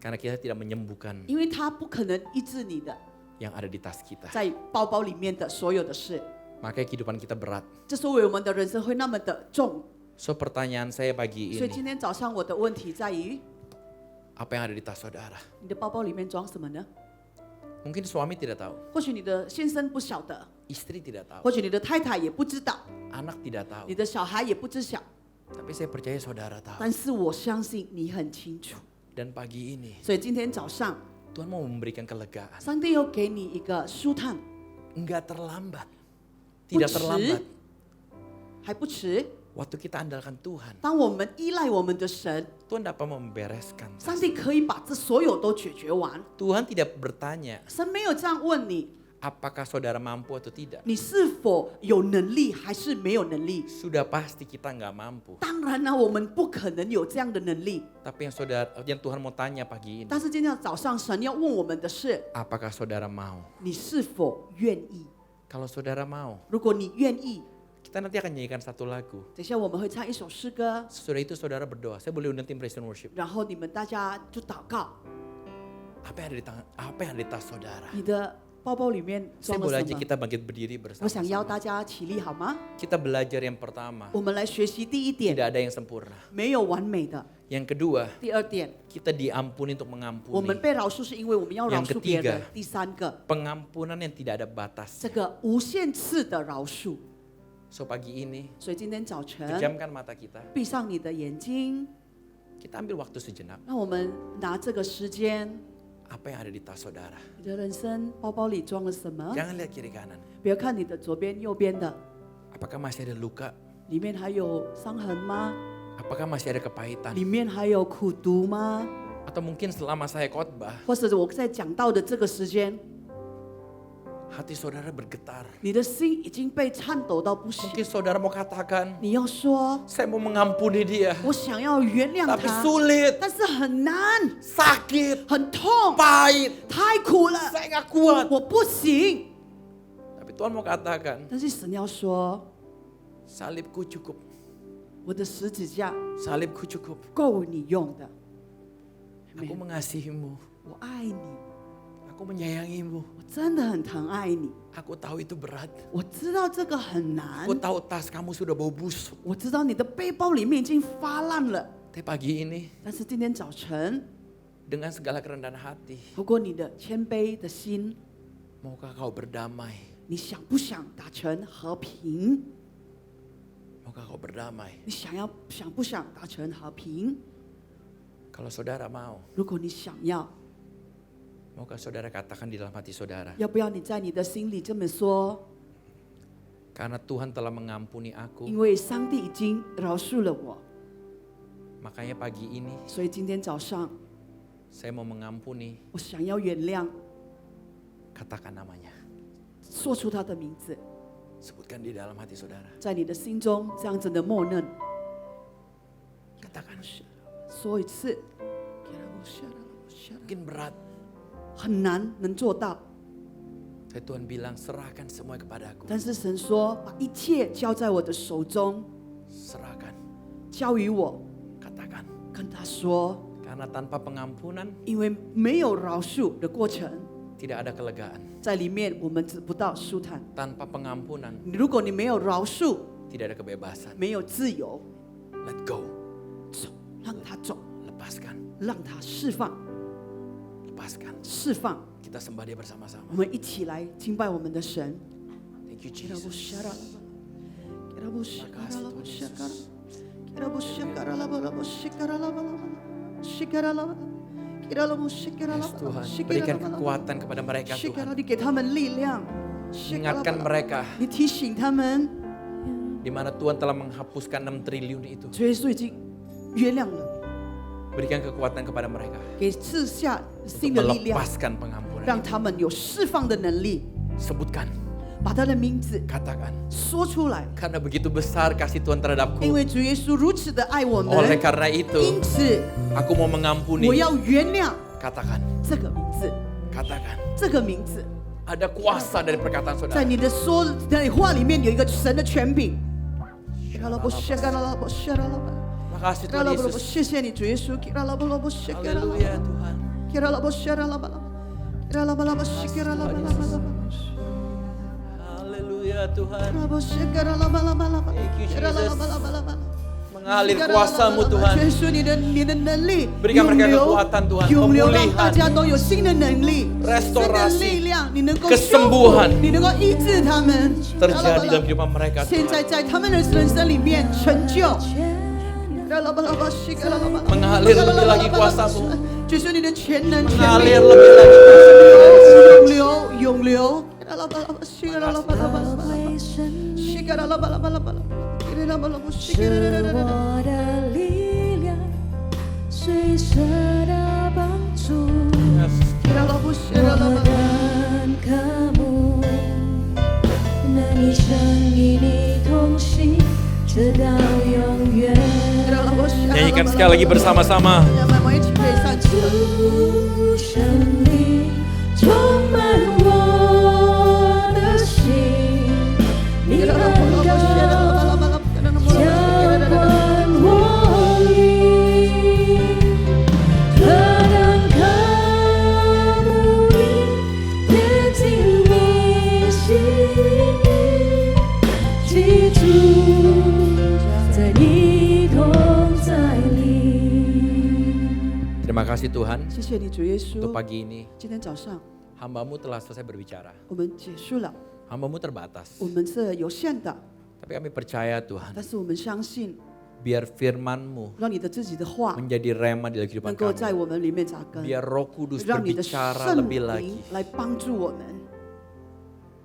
Karena kita tidak menyembuhkan 因为它不可能医治你的， yang ada di tas kita. 在包包里面的所有的事。 Makanya kehidupan kita berat. 这是为我们的人生会那么的重。 So pertanyaan saya pagi 所以今 ini, 天早上我的问题在于， apa yang ada di tas saudara? 你的包包里面装什么呢？ Mungkin suami tidak tahu, 或许你的先生不晓得， istri tidak tahu, 或许你的太太也不知道， anak tidak tahu. 你的小孩也不知晓， Tapi saya percaya saudara tahu. 但是我相信你很清楚。 Dan pagi ini, 所以今天早上， Tuhan mau memberikan kelegaan. 上帝又给你一个舒坦， Enggak terlambat. 不 Tidak 迟 terlambat. 还不迟。 Waktu kita andalkan Tuhan, 当我们依赖我们的神， Tuhan dapat membereskan. 上帝可以把这所有都解决完。 Tuhan tidak bertanya 神没有这样问你， apakah saudara mampu atau tidak. 你是否有能力还是没有能力？ Sudah pasti kita nggak mampu. 当然呢，我们不可能有这样的能力。 Tapi yang Tuhan mau tanya pagi ini, 但是今天早上，神要问我们的是， apakah saudara mau? 你是否愿意？ Kalau saudara mau, 如果你愿意， kita nanti akan nyanyikan satu lagu. 等一下我们会唱一首诗歌， Sesudah itu saudara berdoa. Saya boleh undang tim praise and worship. 然后你们大家就祷告。Apa yang ada di tangan, apa yang ada di tas saudara? 你的包包里面 Saya 装了 boleh 什 aja 么？ kita bangkit berdiri 我想邀 bersama-sama. 大家起立好吗？ Kita belajar yang pertama, 我们来学习第一点， tidak ada yang sempurna. 没有完美的。 Yang kedua, 第二点， kita diampuni untuk 我们 mengampuni. 被饶恕是因为我们要饶 Yang 恕别人 ketiga.。第三个， Pengampunan yang tidak ada batas. 这个无限次的饶恕。 So pagi ini, 所以今天早晨， pejamkan mata kita. 闭上你的眼睛， Kita ambil waktu sejenak. 让我们拿这个时间， Apa yang ada di tas saudara? 你的人生包包里装了什么？ Jangan lihat kiri kanan. 不要看你的左边、右边的， Apakah masih ada luka? 里面还有伤痕吗？ Apakah masih ada kepahitan? 里面还有苦毒吗？ Atau mungkin selama saya khotbah, 或者我在讲到的这个时间， hati saudara bergetar. 你的心已经被颤抖到不行。 Mungkin saudara mau katakan, 你要说， saya mau mengampuni dia. 我想要原谅 Tapi 他， sulit, 但是很难， sakit, 很痛， pahit. 太苦了， Saya nggak kuat. 我不行。 Tapi Tuhan mau katakan, 但是神要说， salibku cukup, 我的十字架 salibku cukup. 够你用的。 Aku mengasihimu, 我爱你， aku menyayangimu. 我真的很疼爱你。 Aku tahu itu berat. 我知道这个很难 Aku，tahu tas kamu sudah bau busuk. 我知道你的背包里面已经发烂了。 Tapi pagi ini, 但是今天早晨， dengan segala kerendahan hati, 透过你的谦卑的心， maukah kau berdamai? 你想不想达成和平？ Maukah kau berdamai? 你想不想达成和平？ Kalau saudara mau, 如果你想要， maukah saudara katakan di dalam hati saudara? 要不要你在你的心里这么说？ Karena Tuhan telah mengampuni 因 aku, 为上帝已经饶恕了我， makanya pagi ini 所以今天早上 saya mau mengampuni. 我想要原谅， Katakan namanya, 说出他的名字， sebutkan di dalam hati saudara. 在你的心中这样子的默认， Katakan, 说一次， mungkin berat. 很难能做到。 Tapi Tuhan bilang, serahkan semua kepadaku. 但是神说，把一切交在我的手中， Serahkan, 交于我。 katakan. 跟他说， Karena tanpa pengampunan 因为没有饶恕的过程， tidak ada kelegaan. 在里面我们得不到舒坦。 Tanpa pengampunan 如果你没有饶恕， tidak ada kebebasan. 没有自由， Let go, 走，让他走， lepaskan, 让他释放， lepaskan. 释放。 Kita sembah dia bersama-sama. 我们一起来敬拜我们的神。 Thank you Jesus. Yes, Tuhan, berikan kekuatan kepada mereka Tuhan. 你给他们力量， Ingatkan mereka 你提醒他们， di mana Tuhan telah menghapuskan 6 triliun itu. 主耶稣已经原谅了， Berikan kekuatan kepada mereka 给赐下 untuk 新的力量， melepaskan pengampunan. 让他们有释放的能力。 Sebutkan, 把他的名字 katakan. 说出来， Karena begitu besar kasih Tuhan 因 terhadapku. 为主耶稣如此的爱我们， Oleh karena 因 itu, 此 aku mau mengampuni. 我要原谅 Katakan, 这个名字， katakan. 这个名字， Ada kuasa dari perkataan 在 saudara. 你的说的话里面有一个神的权柄。 Makasih Tuhan Yesus. 谢谢你，主耶稣。 Haleluya Tuhan. Haleluya Tuhan. Thank you Jesus. Mengalir kuasa-Mu Tuhan. 耶稣，你的能力 Berikan 涌 mereka 流 kekuatan Tuhan, 涌流，让 pemulihan, 大家都有新的能力、新的 restorasi, 力量，你能够 kesembuhan 修复，你能够医治他们。 terjadi dalam kehidupan mereka 现 Tuhan. 在在他们的人生里面成就。 Mengalir lebih lagi kuasa-Mu. 就是你的全能、全 Mengalir 力 lebih lagi kuasa-Mu. 涌流、涌流。 是我的力量，随时的帮助，我的渴慕，能一生与你同行，直到永远。 Nyanyikan sekali lagi bersama-sama. 我们一起可以上去了。 主圣灵充满我的心，你能够浇灌我灵，何等渴 Terima kasih Tuhan 谢谢你主耶稣 untuk，pagi ini 今天早上 hamba-Mu telah selesai berbicara. 我们结束了， Hamba-Mu terbatas. 我们是有限的， Tapi kami percaya Tuhan, 但是我们相信， biar firman-Mu 让你的自己的话 menjadi rema di dalam 能 kehidupan 够在 kami. 我们里面扎根， Biar Roh Kudus 让你的 berbicara 圣 lebih 灵 lagi. 来帮助我们。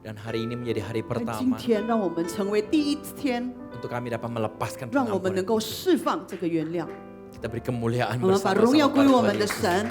Dan hari ini menjadi hari 在今 pertama 天，让我们成为第一天， untuk kami dapat melepaskan 让我们能 pengampunan. 够释放这个原谅。 Kita beri kemuliaan 我们把荣 bersama-sama 耀归于我 kepada 们的 Tuhan. 神，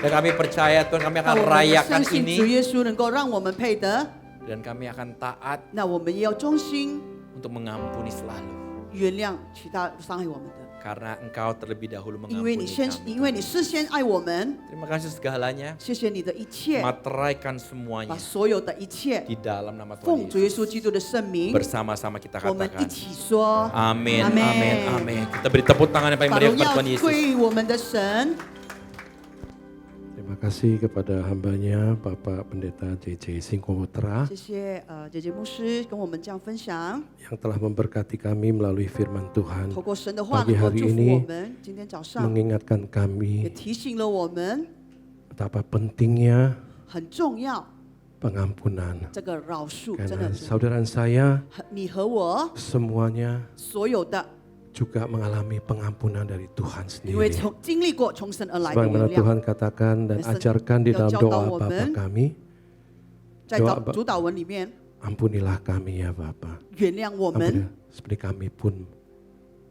Dan kami percaya Tuhan kami 那 akan 我们 rayakan 相信主 ini 耶稣能够让我们配得， dan kami akan taat 那我们也要忠心 untuk mengampuni selalu. 原谅其他伤害我们的， Karena Engkau terlebih dahulu 因为 mengampuni 你先， kami. 因为你事先爱我们， Terima kasih segalanya. 谢谢你的一切， Materaikan 把 semuanya 所有的一切 di dalam nama 奉 Tuhan 主耶 Yesus. 稣基督的圣名， Bersama-sama kita 我们一 katakan. 起说， Amin, Amin. amin, amin. Kita beri tepuk tangan yang paling 把 meriah 荣 kepada 耀 Tuhan Yesus. 归于我们的神。 Terima kasih kepada hambanya Bapak Pendeta JJ Singkoputra 谢谢姐姐牧师跟我们这样分享， yang telah memberkati kami melalui firman Tuhan, 透过神的话 Pagi 能够 hari 祝福 ini 我们。今天早上 mengingatkan 也 kami 提醒了我们， betapa pentingnya 很重要， pengampunan. 这个饶恕真 Karena 的是 saudara saya 你和我 semuanya 所有的， juga mengalami pengampunan dari Tuhan 因为 sendiri. 经历过从神而来的 Sebagaimana 原谅， Tuhan katakan dan Listen, ajarkan di dalam yang doa jauh Bapa tahu kami, 在 doa 主导文里面 ampunilah kami ya Bapa. 原谅我们， Ampunilah, seperti kami pun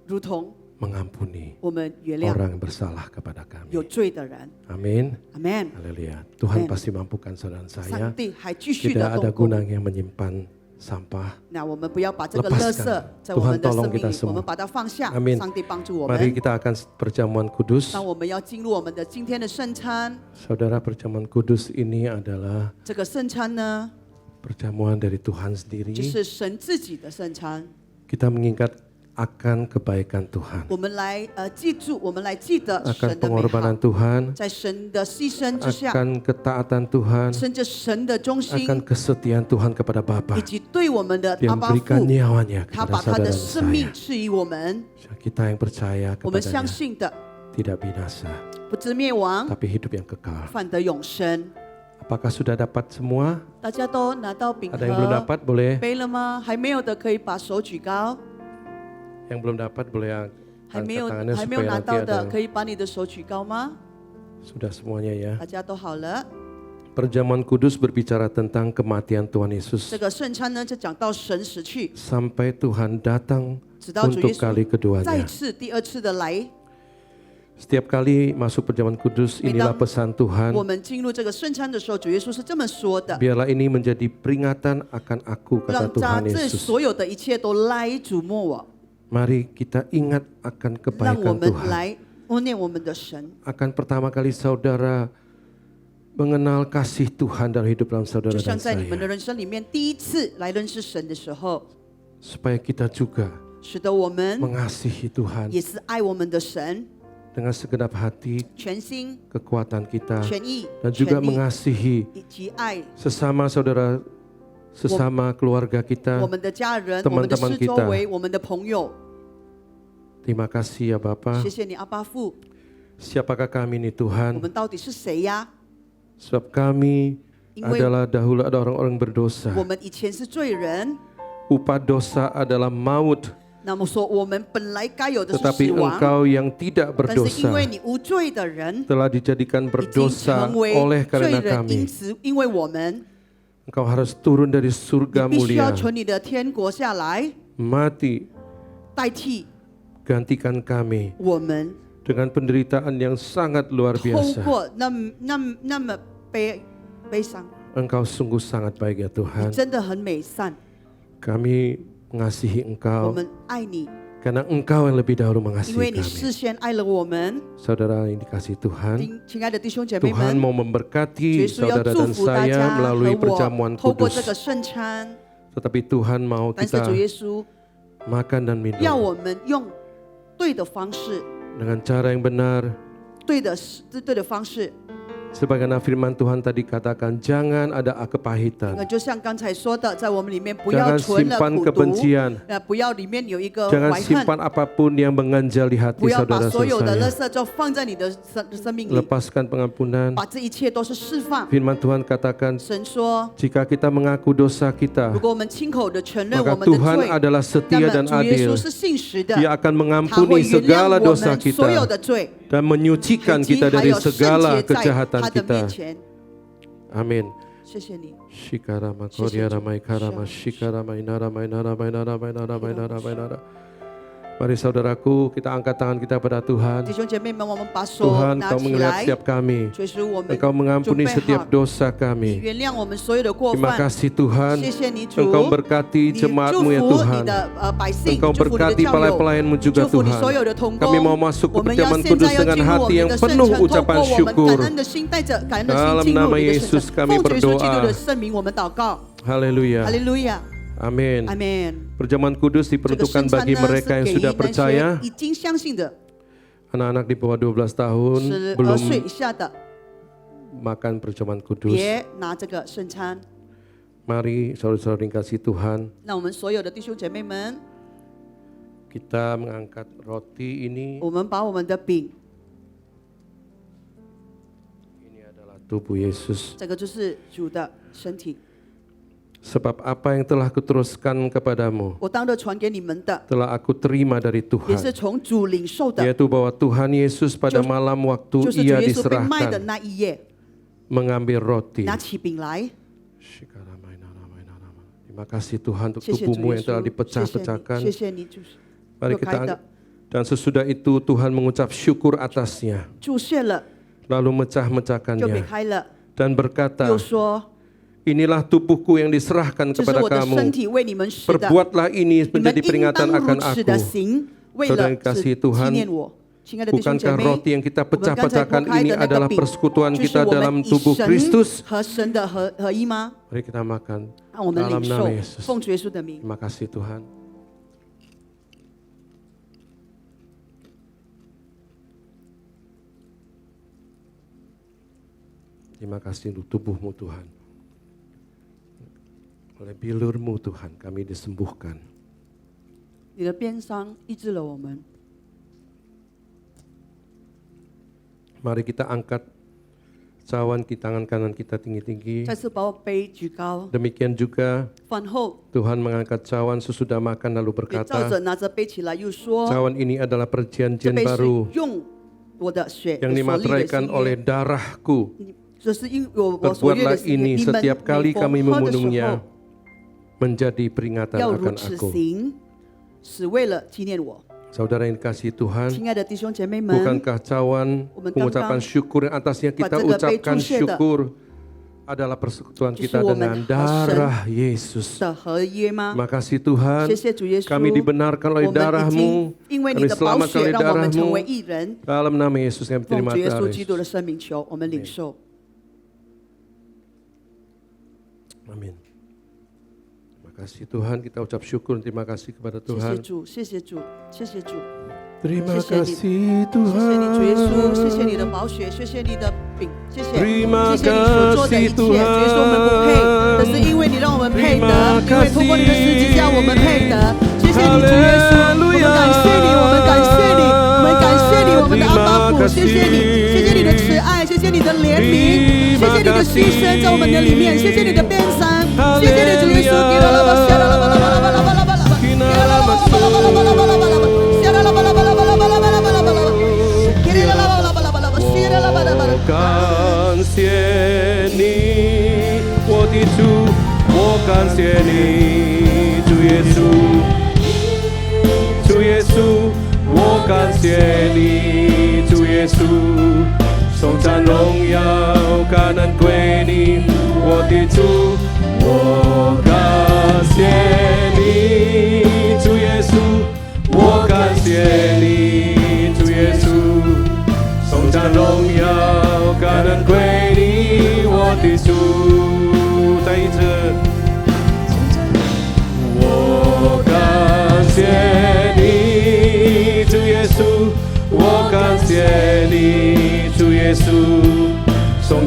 如同 mengampuni 我们原谅 orang yang bersalah kepada 有 kami. 罪的人。 Amin. Amen。 Haleluya. Tuhan Amen. pasti mampukan saudara 上 saya. 帝还继续的 Tidak ada 动工。 gunanya menyimpan sampah. 那我们不要把这个垃圾 Lepaskan. 在我们的 Tuhan 生 tolong 命 kita 里， semua. 我们把它放下。 Amin. 上帝帮助我 Mari 们。 kita akan perjamuan kudus. 那我们要进入我们的今天的圣餐。 Saudara, perjamuan kudus ini adalah 这个圣餐呢， perjamuan dari Tuhan 就 sendiri. 是神自己的圣餐。 Kita mengingat akan kebaikan Tuhan, 我们来记住，我们来记得 akan 神的美好 pengorbanan，Tuhan, 在神的牺牲之下， akan ketaatan Tuhan, 甚至神的忠心， akan kesetiaan Tuhan kepada Bapa 以及对我们的 yang 阿巴父， memberikan nyawanya 他 kepada 把他 saudara 的 dan 生命 saya. 赐予我们。 Kita yang percaya 我们相 kepadanya 信的， tidak binasa, 不知灭亡， tapi hidup yang kekal. 反得永生。 Apakah sudah dapat semua? 大家都拿到饼 Ada yang belum 和 dapat boleh? 杯了吗？还没有的可以把手举高， Yang belum dapat boleh 还没 angkat 有 tangannya 还没有 supaya 拿 nanti 到 ada 的 yang 可以把你的手举高吗？ sudah semuanya ya. 大家都好了。 Perjamuan kudus berbicara tentang kematian Tuhan 这 Yesus 个圣餐呢，就讲到神死去， sampai Tuhan datang 直到主耶 untuk kali 稣再 keduanya. 次第二次的来。 Setiap kali masuk perjamuan kudus, inilah pesan 我 Tuhan. 们进入这个圣餐的时候，主耶稣是这么说的： Biarlah ini menjadi peringatan akan aku, kata 让他 Tuhan 这 Yesus. 所有的一切都来瞩目我， Mari kita ingat akan 让我 kebaikan 们 Tuhan. 来默念我们的神。 Akan pertama kali saudara mengenal kasih Tuhan dalam hidup dalam 就 saudara 像 dan 在你们的 saya. 人生里面第一次来认识神的时候， Supaya kita juga 使得我们 mengasihi Tuhan 也是爱我们的神， dengan segenap hati, 全心、 kekuatan kita, 全意、 dan juga 全力 mengasihi 以及爱 sesama saudara, sesama keluarga 我 kita. 们的家人、我们的 teman-teman 四周 kita 围、我们的朋友。 Terima kasih ya Bapa. 谢谢你，阿巴父。 Siapakah kami ini 我 Tuhan? 们到底是谁呀？ Sebab kami 因为 adalah dahulu ada orang-orang berdosa. 我们以前是罪人， Upah dosa adalah maut. 那么说我们本来该有的是 Tetapi 死亡， engkau yang tidak 但是因 berdosa 为你无罪的人 telah dijadikan 已经 berdosa 成为 oleh 罪 karena 人，因 kami. 此因为我们， Engkau harus turun dari surga 你必须要 mulia, 从你的天国下来， mati, 代替 gantikan kami 我们， dengan penderitaan yang sangat luar 透 biasa. 过那么悲伤， Engkau sungguh sangat baik ya 你 Tuhan. 真的很美善， Kami mengasihi 我 Engkau 们爱你， karena Engkau yang lebih dahulu 因为 mengasihi 你 kami. 事先爱了我们。 Saudara yang dikasihi Tuhan, 亲爱的弟兄姐妹 Tuhan 们， mau 主 memberkati 耶稣要 saudara 祝 dan 福大 saya 家 melalui 和 perjamuan 我，透过这个 kudus. 圣餐。 Tetapi Tuhan mau 但是 kita 主耶稣 makan dan 要 minum 我们用对的方式， dengan cara yang benar, 对的方式， Sebagaimana firman Tuhan tadi katakan, jangan ada kepahitan. 就像刚才说的，在我们里面不要 Jangan 存了 simpan 苦毒， kebencian. 不要里面有一个 Jangan 怀恨， simpan apapun yang mengganjal di hati 不要把 saudara 所有的垃 saya. 圾就放在你的生命里， Lepaskan pengampunan. 把这一切都是释放。 Firman Tuhan katakan, 神说， jika kita mengaku dosa 如 kita, 果我们亲口的承认 maka 我们的 Tuhan 罪， adalah 那 setia 么 dan 主耶 adil. 稣是信实的， Dia akan 他会 mengampuni 原谅 segala 我 dosa 们所有 kita 的罪， dan menyucikan 以及 kita 还 dari 有圣 segala 洁在 kejahatan 他的 kita. 面前。 Amin. 谢谢你， Shikarama 谢谢 Koryara 主 Maikarama Shikarama Inara Mainara Mainara Mainara Mainara Mainara. Mari saudaraku, kita angkat tangan kita pada Tuhan. 弟兄姐妹们，我们把手 Tuhan, 拿 Kau 起 melihat 来， setiap kami. 主耶稣，我们 Engkau 准 mengampuni 备 setiap 好， dosa 你 kami. 原谅我们所有的过 Terima 犯。 kasih Tuhan. 谢谢你主， Engkau berkati 你祝 jemaat-Mu ya 福 Tuhan. 你的百姓， Engkau 祝福你的 berkati 教友， pelayan-pelayan-Mu juga 祝福你 Tuhan. 所有的同 Kami mau 工。 masuk 我 ke 们要 perjamuan 现 kudus 在要 dengan 进入我 hati 们 yang 的圣 penuh 城，透 ucapan 过我们 syukur. 感恩的心，带着感恩的 Dalam 心进入 nama 你的 Yesus 圣城。 kami 奉主耶稣基督 berdoa. 的圣名，我们祷告。 Haleluya. 哈利路亚， Amin. 阿门。 Perjamuan kudus 这个 diperuntukkan 圣餐 bagi 呢 mereka 是 yang 给 sudah 那 percaya. 些已经相信的 Anak-anak di bawah 12 tahun 12 belum 岁以下的， makan perjamuan kudus. 别拿这个圣餐。 Mari saudara-saudara yang kasih Tuhan, 那我们所有的弟兄姐妹们， kita mengangkat roti ini. 我们把我们的饼， Ini adalah tubuh Yesus. 这个就是主的身体。 Sebab apa yang telah kuteruskan kepadamu 我当着传给你们的， telah aku terima dari 也是 Tuhan, 从主领受的， yaitu bahwa Tuhan Yesus pada malam waktu 就是主 ia 耶稣被卖的 diserahkan 那一夜， mengambil roti. 拿起饼来。 Terima kasih Tuhan untuk 谢谢主 tubuhmu 耶 yang telah 稣，谢谢你， dipecah-pecahkan. 谢谢你主， Mari 又开 kita 的 dan sesudah itu Tuhan mengucap syukur atasnya, 注谢了， lalu 就给 mecah-mecahkannya 开了， dan berkata, 又说 inilah tubuhku yang diserahkan 这是 kepada 我的身 kamu. 体为你们使的， Perbuatlah ini 你们 menjadi 应 peringatan 当 akan 如此的 aku. 行，为 Saudara 了 yang kasih 是纪 Tuhan, 念我。亲爱的弟兄姐 bukankah 妹， roti yang kita 我们刚才 pecah-pecahkan 破开 ini 的那 adalah 个饼， persekutuan 就是 kita 我 dalam 们以 tubuh 神 Kristus? 和神的合一吗？ Mari kita makan 让我们 dalam 领 nama 受， Yesus. 奉主耶稣的名。 Terima kasih Tuhan. Terima kasih untuk tubuhmu Tuhan. Oleh bilurmu Tuhan kami disembuhkan. 你的鞭伤医治了我们。 Mari kita angkat cawan di tangan kanan kita tinggi-tinggi. 再次把我杯举高， Demikian juga 饭后 Tuhan mengangkat cawan sesudah makan lalu 也照着 berkata, 拿着杯起来，又说 cawan ini adalah 这 perjanjian 杯是 baru 用我的血 yang 所立的 dimateraikan 新 oleh 约。 darahku. 这是因我所立 Perbuatlah 的新约， ini 你们 setiap 每 kali 逢 kami 喝的时 meminumnya 候 menjadi peringatan 要如 akan 此 aku. 行，是为了纪念我。 Saudara yang dikasihi Tuhan, 亲爱的弟兄姐妹们， bukankah cawan我们 pengucapan 刚刚 syukur yang atasnya kita 把这个杯 ucapkan 注谢的 syukur adalah persekutuan 就是 kita 我们 dengan 和神 darah Yesus. 的合约吗？ Makasih Tuhan, 谢谢主耶稣， kami dibenarkan 我 oleh 们已经 darah-Mu, 因为你 kami 的宝 selamatkan 血 oleh 让我们成 darah-Mu. 为义人。 Dalam nama Yesus kami 奉 terima 主耶稣基督 kasih. 的圣名求，我们领受。 Amin. Terima kasih Tuhan, kita ucap syukur, terima kasih kepada 谢谢 Tuhan. 主，谢谢主，谢谢主， Terima 谢谢你， kasih 谢谢你，主耶稣， Tuhan. 谢谢你的宝血，谢谢你的饼，谢谢， Terima 谢谢你所做的一 kasih 切。主耶稣，我们不配，但是因为你让我们配得，因为通过你的十字架，我们配得。谢谢你，主耶稣，我们感谢你，我们感谢你，我们感谢你，我们的阿爸父，谢谢你，谢谢你的慈爱，谢谢你的怜悯，谢谢你的牺牲在我们的里面，谢谢你的鞭伤，谢谢你，主耶稣，给了我们，谢了我们，给了我们。 我感谢你，我的主，我感谢你，主耶稣，主耶稣，我感谢你，主耶稣，颂赞荣耀感恩归你，我的主，我感谢你，主耶稣，我感谢你，主耶稣。 颂赞荣耀感恩归你，我的主。再一次，我感谢你，主耶稣，我感谢你，主耶稣。颂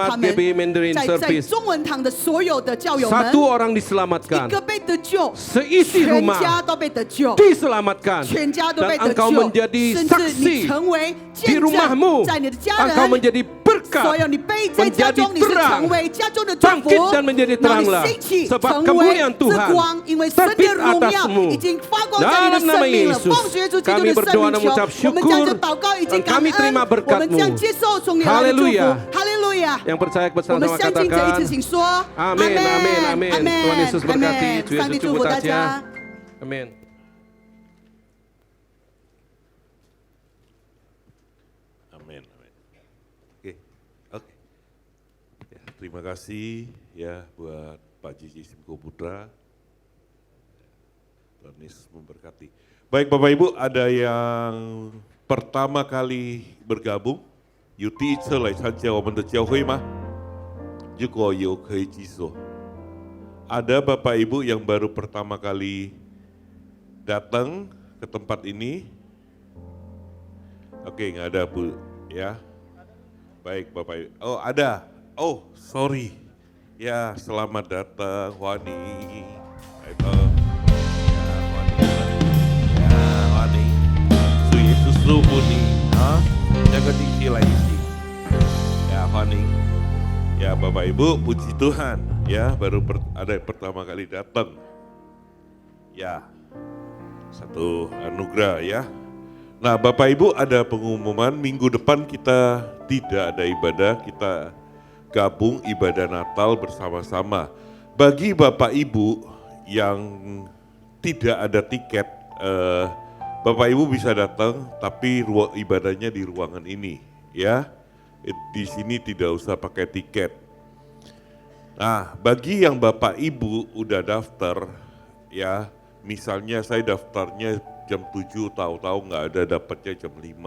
他 jemaat GBI 们， Mandarin 在 Service 中文堂的所有的教友们， satu orang 一 diselamatkan, 个被得救， seisi 全 rumah 家都被得救， diselamatkan, 全家都 dan 被得 engkau 救， menjadi 甚至你 saksi 成为 di 见 rumahmu, 证，在你的家 engkau 人， menjadi 在 berkat berkat, 所有你背在家 menjadi 中，你是 terang, 成为家中的祝福 bangkit dan menjadi， 然后你 teranglah. 兴起 Sebab 成为 kemuliaan 之 Tuhan 光，因为神的 terbit 荣耀 atasmu. 已经发光在你的 Dalam 生 nama 命了。 Yesus, 奉主耶稣基督 kami 的圣 berdoa 名 dan 求， mengucap 我们将这 syukur 祷告已 dan 经感 kami 恩， terima 我们将 berkat-Mu. 接受从你来的祝福。 Haleluya. 哈利路亚！ Yang percaya 我们 bersama-sama 相信这一次， katakan 请说 Amin, amin, amin. Tuhan Yesus berkati, 阿 Tuhan 门。上帝 Yesus 祝福 jemput 大 aja. 家。 Amin. Amin. Oke, oke. Ya, terima kasih ya buat Pak Jiji Simko Putra. Tuhan Yesus memberkati. Baik Bapak Ibu, ada yang pertama kali bergabung, 有第一次来参加我们的教会吗？如果有可以举手。Ada Bapak Ibu yang baru pertama kali datang ke tempat ini? Oke, nggak ada Bu, ya. Baik Bapak Ibu. Oh ada. Oh sorry. Ya selamat datang Wani. Itu. Ya Wani. Ya Wani. Su Yesus Lumuni. Jaga tinggi lagi. Ya Wani. Ya Bapak Ibu, puji Tuhan. Ya baru ada yang pertama kali datang. Ya. Satu anugerah ya. Nah Bapak Ibu ada pengumuman minggu depan kita tidak ada ibadah, kita gabung ibadah Natal bersama-sama. Bagi Bapak Ibu yang tidak ada tiket, Bapak Ibu bisa datang tapi ibadahnya di ruangan ini ya. Di sini tidak usah pakai tiket. Nah bagi yang Bapak Ibu udah daftar ya, misalnya saya daftarnya jam 7, tahu-tahu nggak ada, dapatnya jam 5.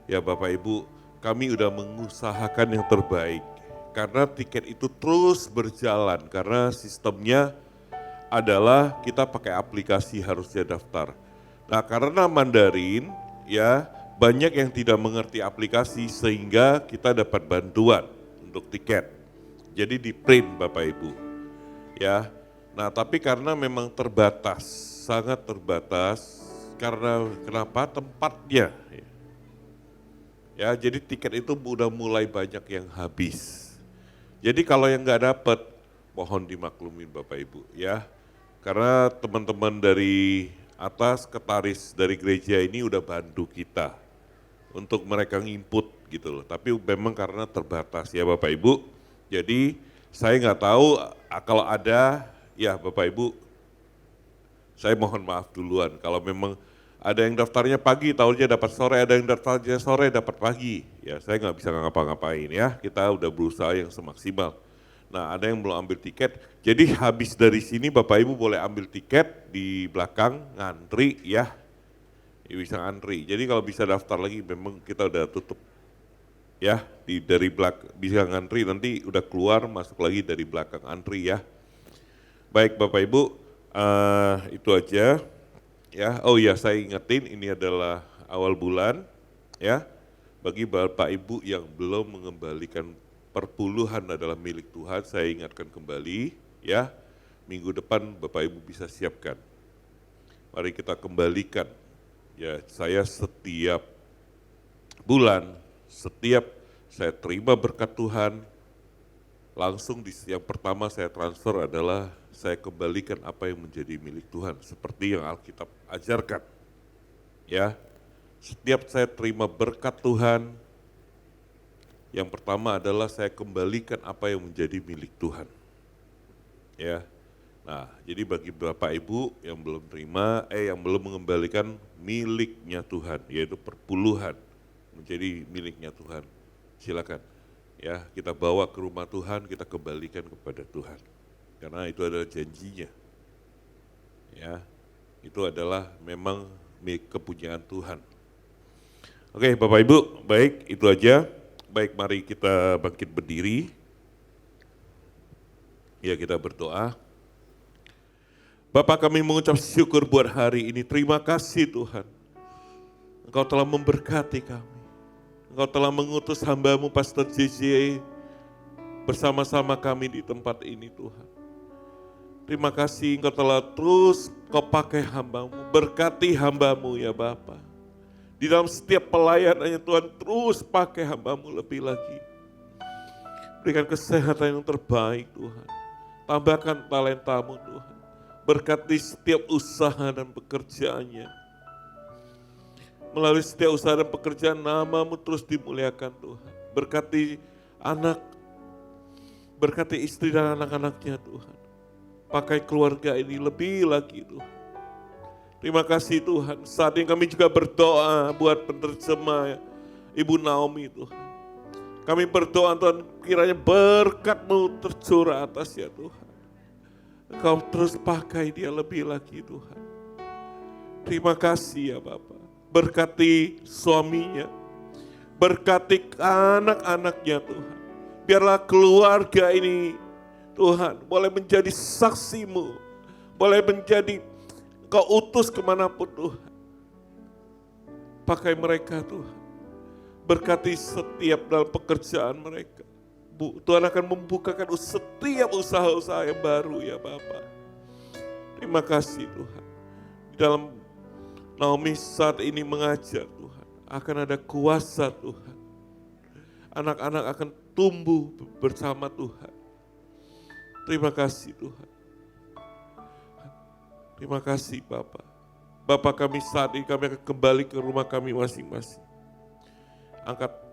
Ya Bapak Ibu, kami udah mengusahakan yang terbaik. Karena tiket itu terus berjalan, karena sistemnya adalah kita pakai aplikasi harusnya daftar. Nah karena Mandarin ya banyak yang tidak mengerti aplikasi sehingga kita dapat bantuan untuk tiket. Jadi di print Bapak Ibu ya. Nah tapi karena memang terbatas, sangat terbatas, karena kenapa? Tempatnya. Ya jadi tiket itu udah mulai banyak yang habis. Jadi kalau yang nggak dapat, mohon dimaklumin Bapak Ibu ya. Karena teman-teman dari atas ketaris dari gereja ini udah bantu kita untuk mereka nginput gitu loh. Tapi memang karena terbatas ya Bapak Ibu. Jadi saya nggak tahu kalau ada ya Bapak Ibu, saya mohon maaf duluan kalau memang ada yang daftarnya pagi, tahunya dapat sore, ada yang daftarnya sore dapat pagi. Ya saya nggak bisa ngapa-ngapain ya, kita udah berusaha yang semaksimal. Nah ada yang belum ambil tiket, jadi habis dari sini Bapak Ibu boleh ambil tiket di belakang, ngantri ya, bisa ngantri. Jadi kalau bisa daftar lagi memang kita udah tutup. Ya, dari belakang bisa ngantri, nanti udah keluar masuk lagi dari belakang antri ya. Baik Bapak Ibu, itu aja ya. Oh ya saya ingetin ini adalah awal bulan ya. Bagi Bapak Ibu yang belum mengembalikan perpuluhan adalah milik Tuhan, saya ingatkan kembali ya. Minggu depan Bapak Ibu bisa siapkan. Mari kita kembalikan ya. Saya setiap bulan, setiap saya terima berkat Tuhan, langsung yang pertama saya transfer adalah saya kembalikan apa yang menjadi milik Tuhan, seperti yang Alkitab ajarkan. Ya, setiap saya terima berkat Tuhan, yang pertama adalah saya kembalikan apa yang menjadi milik Tuhan. Ya, nah jadi bagi Bapak Ibu yang belum terima, yang belum mengembalikan miliknya Tuhan, yaitu perpuluhan, menjadi miliknya Tuhan. Silakan ya, kita bawa ke rumah Tuhan, kita kembalikan kepada Tuhan. Karena itu adalah janjinya. Ya, itu adalah memang kepunyaan Tuhan. Oke Bapak Ibu, baik itu aja. Baik mari kita bangkit berdiri. Ya kita berdoa. Bapak kami mengucap syukur buat hari ini, terima kasih Tuhan. Engkau telah memberkati kami. Engkau telah mengutus hamba-Mu Pastor JJ bersama-sama kami di tempat ini Tuhan. Terima kasih Engkau telah terus Kau pakai hamba-Mu, berkati hamba-Mu ya Bapa. Di dalam setiap pelayanannya Tuhan terus pakai hamba-Mu lebih lagi. Berikan kesehatan yang terbaik Tuhan. Tambahkan talentamu Tuhan. Berkati setiap usaha dan pekerjaannya. Melalui setiap usaha dan pekerjaan nama-Mu terus dimuliakan Tuhan. Berkati anak, berkati istri dan anak-anaknya Tuhan. Pakai keluarga ini lebih lagi Tuhan. Terima kasih Tuhan. Saat ini kami juga berdoa buat penerjemah Ibu Naomi Tuhan. Kami berdoa Tuhan, kiranya berkat-Mu tercurah atasnya Tuhan. Engkau terus pakai dia lebih lagi Tuhan. Terima kasih ya Bapa. Berkati suaminya, berkati anak-anaknya Tuhan. Biarlah keluarga ini Tuhan boleh menjadi saksi-Mu, boleh menjadi Kau utus kemanapun Tuhan. Pakai mereka Tuhan. Berkati setiap dalam pekerjaan mereka. Tuhan akan membukakan setiap usaha-usaha yang baru ya Bapa. Terima kasih Tuhan. Di dalam Naomi saat ini mengajar Tuhan. Akan ada kuasa Tuhan. Anak-anak akan tumbuh bersama Tuhan. Terima kasih Tuhan. Terima kasih Bapa. Bapa kami saat ini kami akan kembali ke rumah kami masing-masing.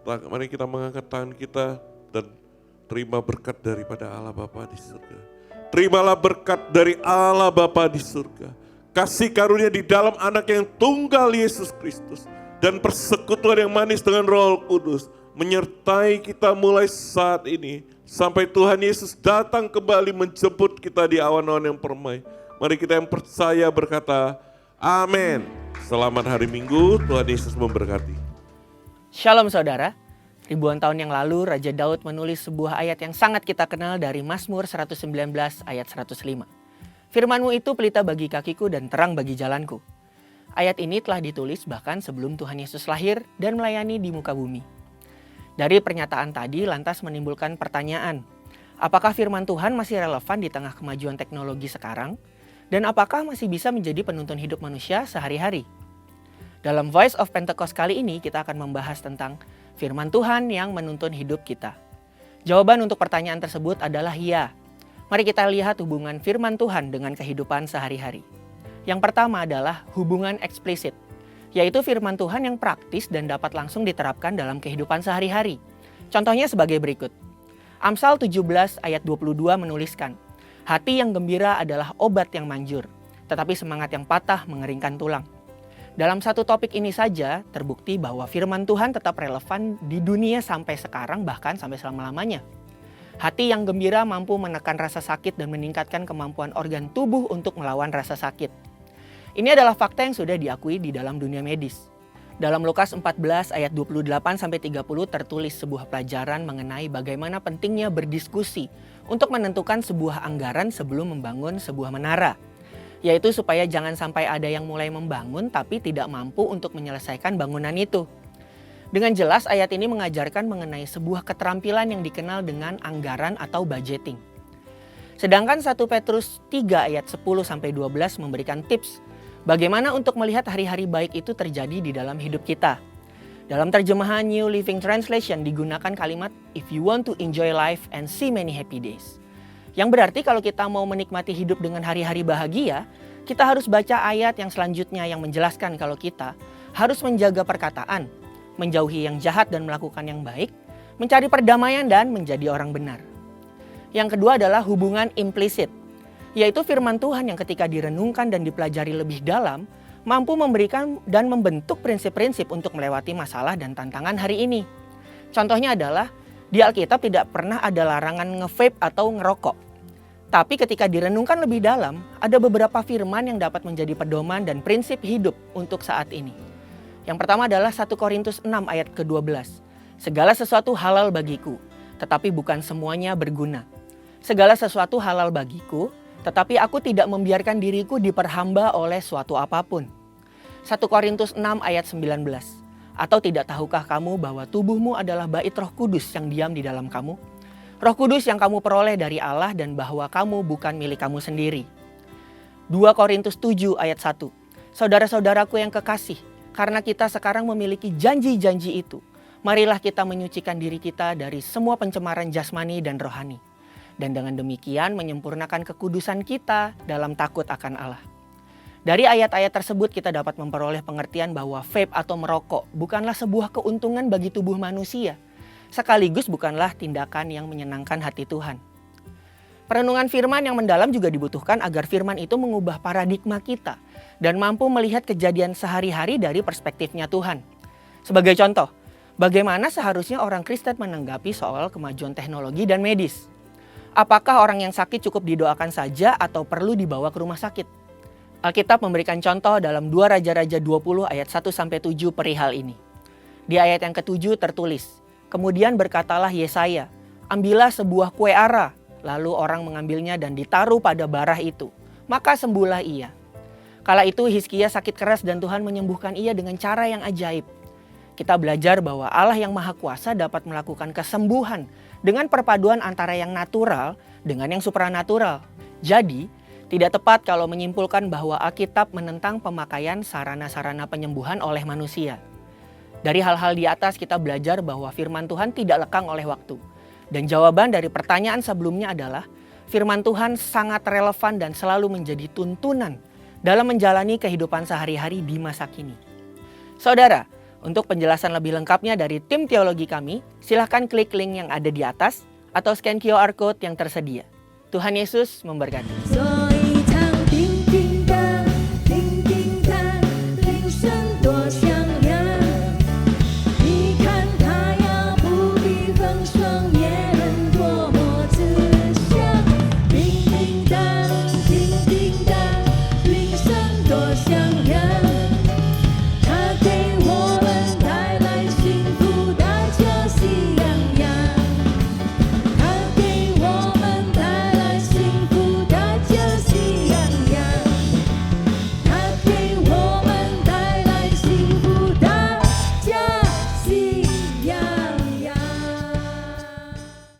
Mari kita mengangkat tangan kita dan terima berkat daripada Allah Bapa di surga. Terimalah berkat dari Allah Bapa di surga. Kasih karunia di dalam anak yang tunggal Yesus Kristus. Dan persekutuan yang manis dengan Roh Kudus. Menyertai kita mulai saat ini. Sampai Tuhan Yesus datang kembali menjemput kita di awan-awan yang permai. Mari kita yang percaya berkata, amin. Selamat hari Minggu, Tuhan Yesus memberkati. Shalom saudara, ribuan tahun yang lalu Raja Daud menulis sebuah ayat yang sangat kita kenal dari Mazmur 119 ayat 105. Firman-Mu itu pelita bagi kakiku dan terang bagi jalanku. Ayat ini telah ditulis bahkan sebelum Tuhan Yesus lahir dan melayani di muka bumi. Dari pernyataan tadi lantas menimbulkan pertanyaan, apakah firman Tuhan masih relevan di tengah kemajuan teknologi sekarang? Dan apakah masih bisa menjadi penuntun hidup manusia sehari-hari? Dalam Voice of Pentecost kali ini kita akan membahas tentang firman Tuhan yang menuntun hidup kita. Jawaban untuk pertanyaan tersebut adalah ya. Mari kita lihat hubungan firman Tuhan dengan kehidupan sehari-hari. Yang pertama adalah hubungan eksplisit, yaitu firman Tuhan yang praktis dan dapat langsung diterapkan dalam kehidupan sehari-hari. Contohnya sebagai berikut. Amsal 17 ayat 22 menuliskan, hati yang gembira adalah obat yang manjur, tetapi semangat yang patah mengeringkan tulang. Dalam satu topik ini saja terbukti bahwa firman Tuhan tetap relevan di dunia sampai sekarang bahkan sampai selama-lamanya. Hati yang gembira mampu menekan rasa sakit dan meningkatkan kemampuan organ tubuh untuk melawan rasa sakit. Ini adalah fakta yang sudah diakui di dalam dunia medis. Dalam Lukas 14 ayat 28-30 tertulis sebuah pelajaran mengenai bagaimana pentingnya berdiskusi untuk menentukan sebuah anggaran sebelum membangun sebuah menara. Yaitu supaya jangan sampai ada yang mulai membangun tapi tidak mampu untuk menyelesaikan bangunan itu. Dengan jelas ayat ini mengajarkan mengenai sebuah keterampilan yang dikenal dengan anggaran atau budgeting. Sedangkan 1 Petrus 3 ayat 10-12 memberikan tips bagaimana untuk melihat hari-hari baik itu terjadi di dalam hidup kita. Dalam terjemahan New Living Translation digunakan kalimat if you want to enjoy life and see many happy days. Yang berarti kalau kita mau menikmati hidup dengan hari-hari bahagia, kita harus baca ayat yang selanjutnya yang menjelaskan kalau kita harus menjaga perkataan, menjauhi yang jahat dan melakukan yang baik, mencari perdamaian dan menjadi orang benar. Yang kedua adalah hubungan implisit, yaitu firman Tuhan yang ketika direnungkan dan dipelajari lebih dalam, mampu memberikan dan membentuk prinsip-prinsip untuk melewati masalah dan tantangan hari ini. Contohnya adalah, di Alkitab tidak pernah ada larangan nge-vape atau ngerokok. Tapi ketika direnungkan lebih dalam, ada beberapa firman yang dapat menjadi pedoman dan prinsip hidup untuk saat ini. Yang pertama adalah 1 Korintus 6 ayat ke-12. Segala sesuatu halal bagiku, tetapi bukan semuanya berguna. Segala sesuatu halal bagiku, tetapi aku tidak membiarkan diriku diperhamba oleh suatu apapun. 1 Korintus 6 ayat 19. Atau tidak tahukah kamu bahwa tubuhmu adalah bait Roh Kudus yang diam di dalam kamu? Roh Kudus yang kamu peroleh dari Allah dan bahwa kamu bukan milik kamu sendiri. 2 Korintus 7 ayat 1. Saudara-saudaraku yang kekasih, karena kita sekarang memiliki janji-janji itu, marilah kita menyucikan diri kita dari semua pencemaran jasmani dan rohani. Dan dengan demikian menyempurnakan kekudusan kita dalam takut akan Allah. Dari ayat-ayat tersebut kita dapat memperoleh pengertian bahwa vape atau merokok bukanlah sebuah keuntungan bagi tubuh manusia, sekaligus bukanlah tindakan yang menyenangkan hati Tuhan. Perenungan firman yang mendalam juga dibutuhkan agar firman itu mengubah paradigma kita dan mampu melihat kejadian sehari-hari dari perspektifnya Tuhan. Sebagai contoh, bagaimana seharusnya orang Kristen menanggapi soal kemajuan teknologi dan medis? Apakah orang yang sakit cukup didoakan saja atau perlu dibawa ke rumah sakit? Alkitab memberikan contoh dalam 2 Raja-Raja 20 ayat 1-7 perihal ini. Di ayat yang ke-7 tertulis, "Kemudian berkatalah Yesaya, ambillah sebuah kue ara, lalu orang mengambilnya dan ditaruh pada barah itu. Maka sembuhlah ia. Kala itu Hizkia sakit keras dan Tuhan menyembuhkan ia dengan cara yang ajaib." Kita belajar bahwa Allah yang Maha Kuasa dapat melakukan kesembuhan dengan perpaduan antara yang natural dengan yang supranatural. Jadi, tidak tepat kalau menyimpulkan bahwa Alkitab menentang pemakaian sarana-sarana penyembuhan oleh manusia. Dari hal-hal di atas kita belajar bahwa firman Tuhan tidak lekang oleh waktu. Dan jawaban dari pertanyaan sebelumnya adalah firman Tuhan sangat relevan dan selalu menjadi tuntunan dalam menjalani kehidupan sehari-hari di masa kini. Saudara, untuk penjelasan lebih lengkapnya dari tim teologi kami, silahkan klik link yang ada di atas atau scan QR Code yang tersedia. Tuhan Yesus memberkati.